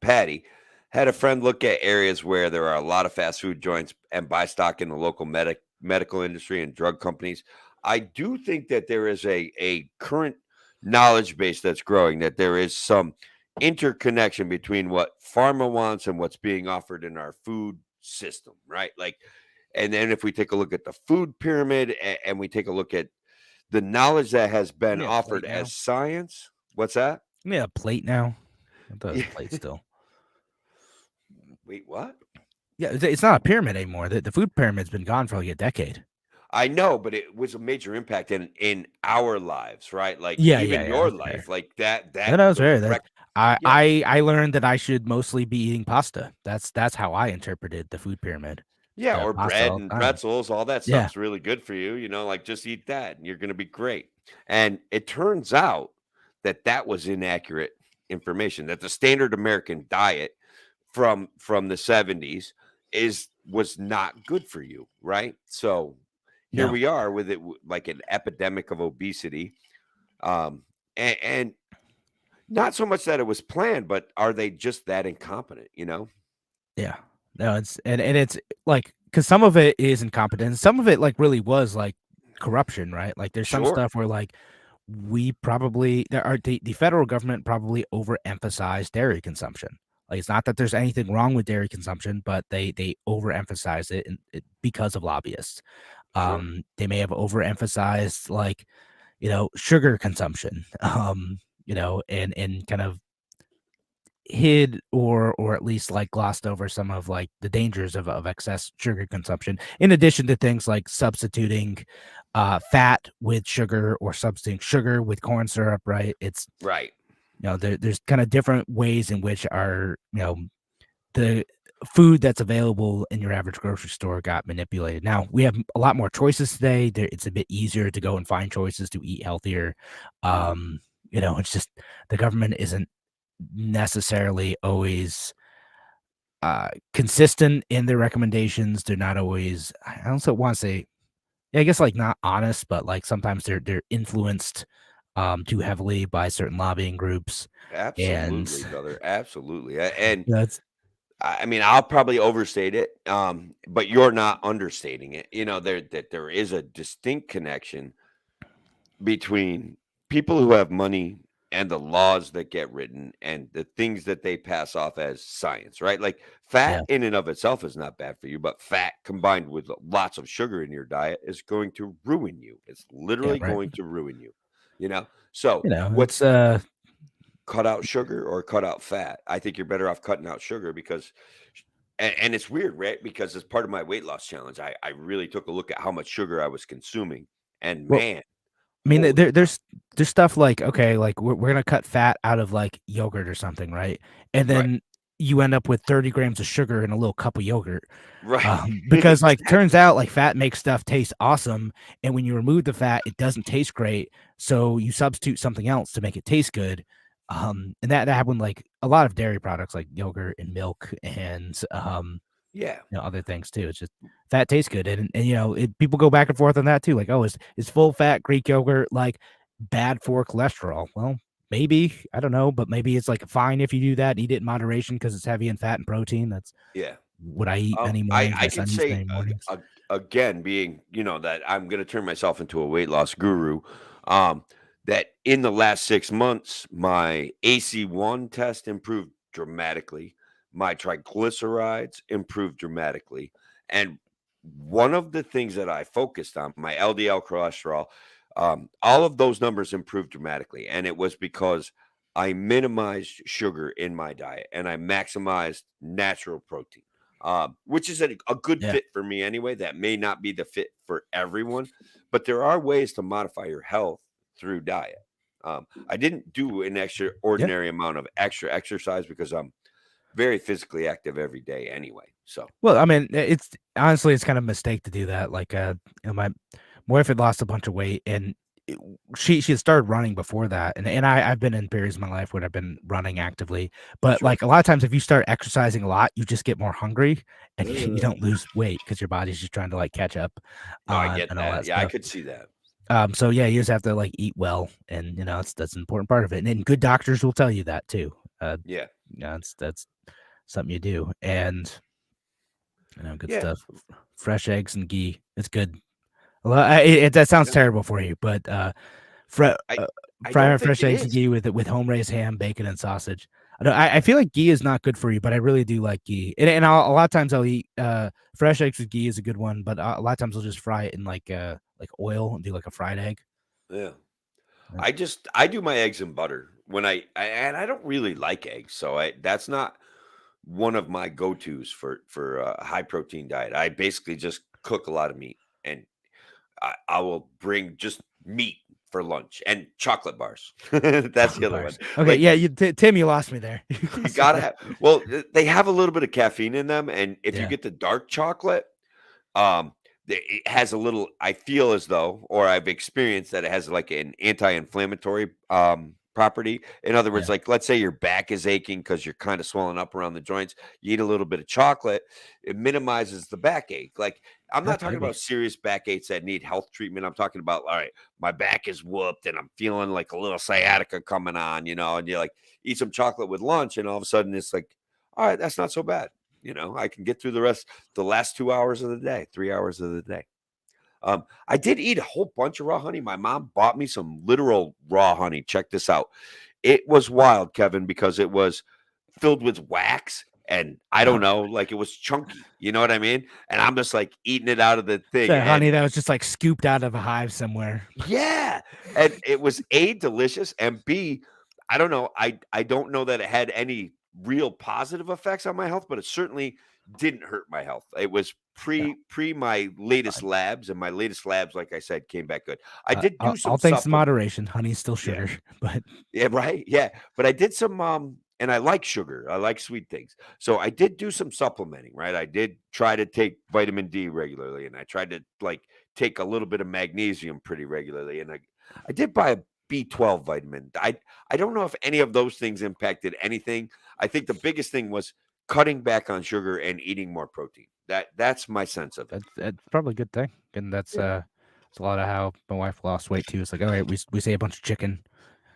Patty. Had a friend look at areas where there are a lot of fast food joints and buy stock in the local medical industry and drug companies. I do think that there is a current knowledge base that's growing, that there is some interconnection between what pharma wants and what's being offered in our food system, right? Like, and then if we take a look at the food pyramid and we take a look at the knowledge that has been Yeah, offered plate now. as science, what's that? Yeah, a plate now. I thought it was Yeah. a plate still. Wait, what? Yeah, it's not a pyramid anymore. The food pyramid's been gone for like a decade. I know, but it was a major impact in our lives, right? Like Yeah, even yeah, your that's fair. life, like that That was the fair. That yeah, I learned that I should mostly be eating pasta. That's how I interpreted the food pyramid. yeah, The or pasta bread all and the time. pretzels, all that Yeah, stuff's really good for you, like just eat that and you're going to be great. And it turns out that that was inaccurate information, that the standard American diet from the 70s was not good for you, right? So here no, we are with it like an epidemic of obesity. And not so much that it was planned, but are they just that incompetent, yeah, no. It's and it's like because some of it is incompetence. Some of it like really was like corruption, right? Like there's some Sure. stuff where like the federal government probably overemphasized dairy consumption. Like it's not that there's anything wrong with dairy consumption, but they overemphasize it because of lobbyists. Sure. They may have overemphasized like sugar consumption, and kind of hid or at least like glossed over some of like the dangers of excess sugar consumption, in addition to things like substituting fat with sugar or substituting sugar with corn syrup, right? It's Right. there's kind of different ways in which the food that's available in your average grocery store got manipulated. Now we have a lot more choices today. It's a bit easier to go and find choices to eat healthier. Mhm. It's just the government isn't necessarily always consistent in their recommendations. They're not always, I also want to say, yeah, I guess like not honest, but like sometimes they're influenced too heavily by certain lobbying groups. And Absolutely, brother. Absolutely. And that's I mean, I'll probably overstate it, but you're not understating it. There is a distinct connection between people who have money and the laws that get written and the things that they pass off as science, right? Like yeah, fat in and of itself is not bad for you, but fat combined with lots of sugar in your diet is going to ruin you. It's yeah, literally right. going to ruin you, So It's what's cut out sugar or cut out fat? I think you're better off cutting out sugar because and it's weird, right? Because as part of my weight loss challenge, I really took a look at how much sugar I was consuming. And well, man, I mean, holy cow. there's stuff like, okay, like we're gonna cut fat out of like yogurt or something, right? And Right. then you end up with 30 grams of sugar in a little cup of yogurt. Right. Because like turns Exactly. out like fat makes stuff taste awesome, and when you remove the fat, it doesn't taste great. So you substitute something else to make it taste good. And that happened like a lot of dairy products like yogurt and milk and Yeah. other things too. It's just fat tastes good, and people go back and forth on that too. Like, oh, is full fat Greek yogurt like bad for cholesterol? Well, maybe I don't know, but maybe it's like fine if you do that. Eat it in moderation because it's heavy in fat and protein. That's Yeah. what I eat many I mornings. I My could son eats say many mornings. again, being that I'm going to turn myself into a weight loss guru. Um, that in the last 6 months, my AC1 test improved dramatically. My triglycerides improved dramatically, and one of the things that I focused on, my LDL cholesterol, all of those numbers improved dramatically, and it was because I minimized sugar in my diet and I maximized natural protein. which is a good Yeah. fit for me anyway. That may not be the fit for everyone, but there are ways to modify your health through diet. I didn't do an extraordinary amount of extra exercise because I'm very physically active every day anyway. So Well, I mean, it's honestly, it's kind of a mistake to do that. Like, my wife had lost a bunch of weight, and she had started running before that, and I've been in periods of my life where I've been running actively, but sure. like a lot of times, if you start exercising a lot, you just get more hungry, and you don't lose weight because your body's just trying to like catch up No, I on get and all that. that Yeah, I stuff. could see that. So yeah, you just have to like eat well, and that's an important part of it, and then good doctors will tell you that too. Yeah. That's something you do, and good Yeah. stuff. Fresh eggs and ghee. It's good. Well, that sounds Yeah. terrible for you, but fry I fry don't my think fresh it eggs and is. ghee with home raised ham, bacon, and sausage. I feel like ghee is not good for you, but I really do like ghee. And a lot of times I'll eat fresh eggs with ghee is a good one, but a lot of times I'll just fry it in like oil and do like a fried egg. Yeah. Yeah. I do my eggs in butter when and I don't really like eggs, so that's not one of my go-tos for a high protein diet. I basically just cook a lot of meat, and I will bring just meat for lunch and chocolate bars. That's the Chocolate other one. bars. Okay, Like yeah, Tim, you lost me there. you gotta have. Well, they have a little bit of caffeine in them, and if you Yeah. get the dark chocolate, um, it has a little. I feel as though, or I've experienced that it has like an anti-inflammatory property. In other words, Yeah. like let's say your back is aching because you're kind of swelling up around the joints. You eat a little bit of chocolate, it minimizes the backache. Like I'm not talking Maybe. about serious backaches that need health treatment. I'm talking about all right, my back is whooped and I'm feeling like a little sciatica coming on, and you like eat some chocolate with lunch, and all of a sudden it's like, all right, that's not so bad. I can get through the last 2 hours of the day, 3 hours of the day. I did eat a whole bunch of raw honey. My mom bought me some literal raw honey. Check this out. It was wild, Kevin, because it was filled with wax and I don't know, like it was chunky. You know what I mean? And I'm just like eating it out of the thing. So honey And that was just like scooped out of a hive somewhere. yeah, and it was A, delicious, and B, I don't know. I don't know that it had any real positive effects on my health, but it certainly didn't hurt my health. It was Yeah. pre my latest labs, and my latest labs, like I said, came back good. I did do some All things to supplement. moderation. Honey's still Yeah, sugar, but yeah, right. Yeah, but I did some and I like sugar. I like sweet things. So I did do some supplementing, right? I did try to take vitamin D regularly and I tried to like take a little bit of magnesium pretty regularly and I did buy a B12 vitamin. I don't know if any of those things impacted anything. I think the biggest thing was cutting back on sugar and eating more protein. That's my sense of it. that's probably a good thing. And that's Yeah. it's a lot of how my wife lost weight too. It's like, all right, we say a bunch of chicken,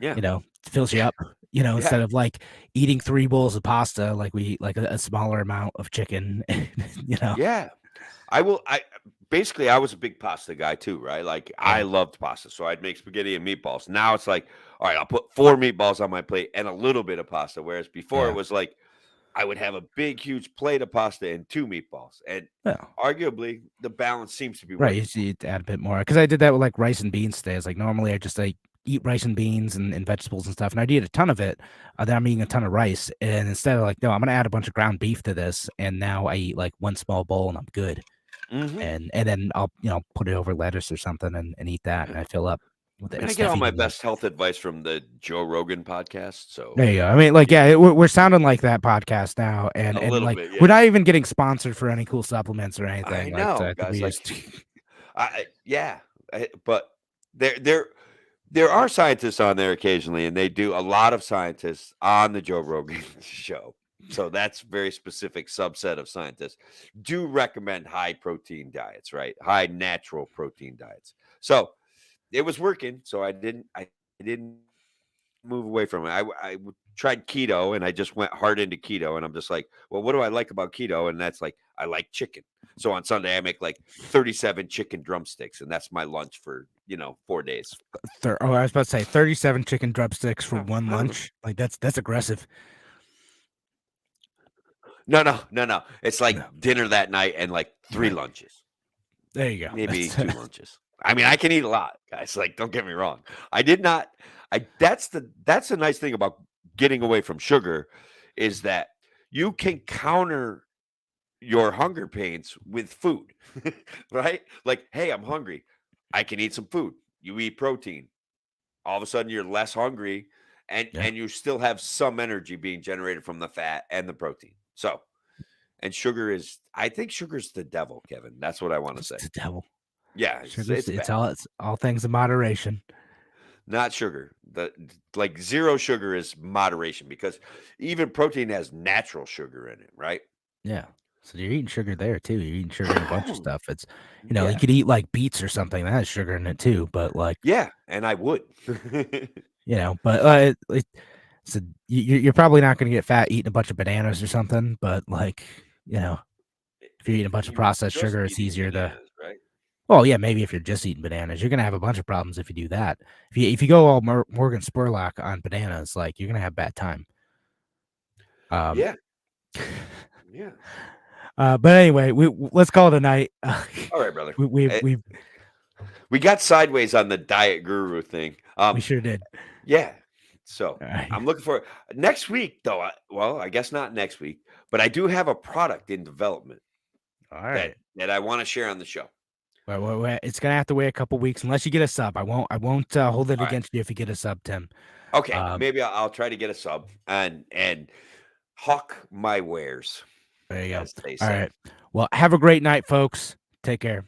Yeah. fills you Yeah. up, Yeah. instead of like eating 3 bowls of pasta, like we eat like a smaller amount of chicken, Yeah. I was a big pasta guy too, right? Like I Yeah. loved pasta. So I'd make spaghetti and meatballs. Now it's like, all right, I'll put 4 meatballs on my plate and a little bit of pasta. Whereas before it Yeah. was like I would have a big, huge plate of pasta and 2 meatballs. And Yeah. arguably the balance seems to be Right, you working. see to add a bit more because I did that with like rice and beans today. It's like normally I just like eat rice and beans and vegetables and stuff, and I'd eat a ton of it. Then I'm eating a ton of rice, and instead of like, no, I'm gonna add a bunch of ground beef to this, and now I eat like one small bowl and I'm good. Hmm. And then I'll put it over lettuce or something and eat that, and I fill up with I it mean, I get instead of all my eating like. best health advice from the Joe Rogan podcast. So There you go. I mean, like, yeah, yeah, we're sounding like that podcast now, and a little like bit. we're Yeah. not even getting sponsored for any cool supplements or I anything. Like, so know, I think guys. we Like, just yeah, but there are scientists on there occasionally, and they do a lot of scientists on the Joe Rogan show. So that's very specific subset of scientists do recommend high protein diets, right? High natural protein diets. So it was working. So I didn't move away from it. Tried keto and I just went hard into keto. And I'm just like, well, what do I like about keto? And that's like, I like chicken. So on Sunday, I make like 37 chicken drumsticks, and that's my lunch for 4 days. I was about to say 37 chicken drumsticks for No, one I don't know. lunch. Like that's aggressive. No, no, no, no. It's like No, dinner that night and like 3 right. lunches, There you go. maybe That's 2 lunches. I mean, I can eat a lot, guys. Like, don't get me wrong. I did not. That's the nice thing about getting away from sugar is that you can counter your hunger pains with food, right? Like, hey, I'm hungry. I can eat some food. You eat protein. All of a sudden, you're less hungry, and Yeah. you still have some energy being generated from the fat and the protein. So, and sugar is, I think sugar's the devil, Kevin. That's what I want to It's say. the devil. Yeah, Sugar's it's bad. it's all things in moderation. Not sugar. Like zero sugar is moderation, because even protein has natural sugar in it, right? Yeah. So you're eating sugar there too. You're eating sugar in a bunch of stuff. It's you Yeah. could eat like beets or something that has sugar in it too. But like Yeah, and I would. but so you're probably not going to get fat eating a bunch of bananas or something. But like if you're eating a bunch of If you're processed just sugar, it's eating easier to. bananas, right? Well, yeah, maybe if you're just eating bananas, you're gonna have a bunch of problems if you do that. If you go all Morgan Spurlock on bananas, like you're gonna have a bad time. Yeah. Yeah. But anyway, let's call it a night. All right, brother. We We got sideways on the diet guru thing. we sure did. Yeah. So All right. I'm looking for next week, though. Well, I guess not next week, but I do have a product in development All right. that I want to share on the show. Well, it's gonna have to wait a couple weeks unless you get a sub. I won't hold it All right. against you if you get a sub, Tim. Okay, maybe I'll try to get a sub and hawk my wares. There you go. As they All say. right. Well, have a great night, folks. Take care.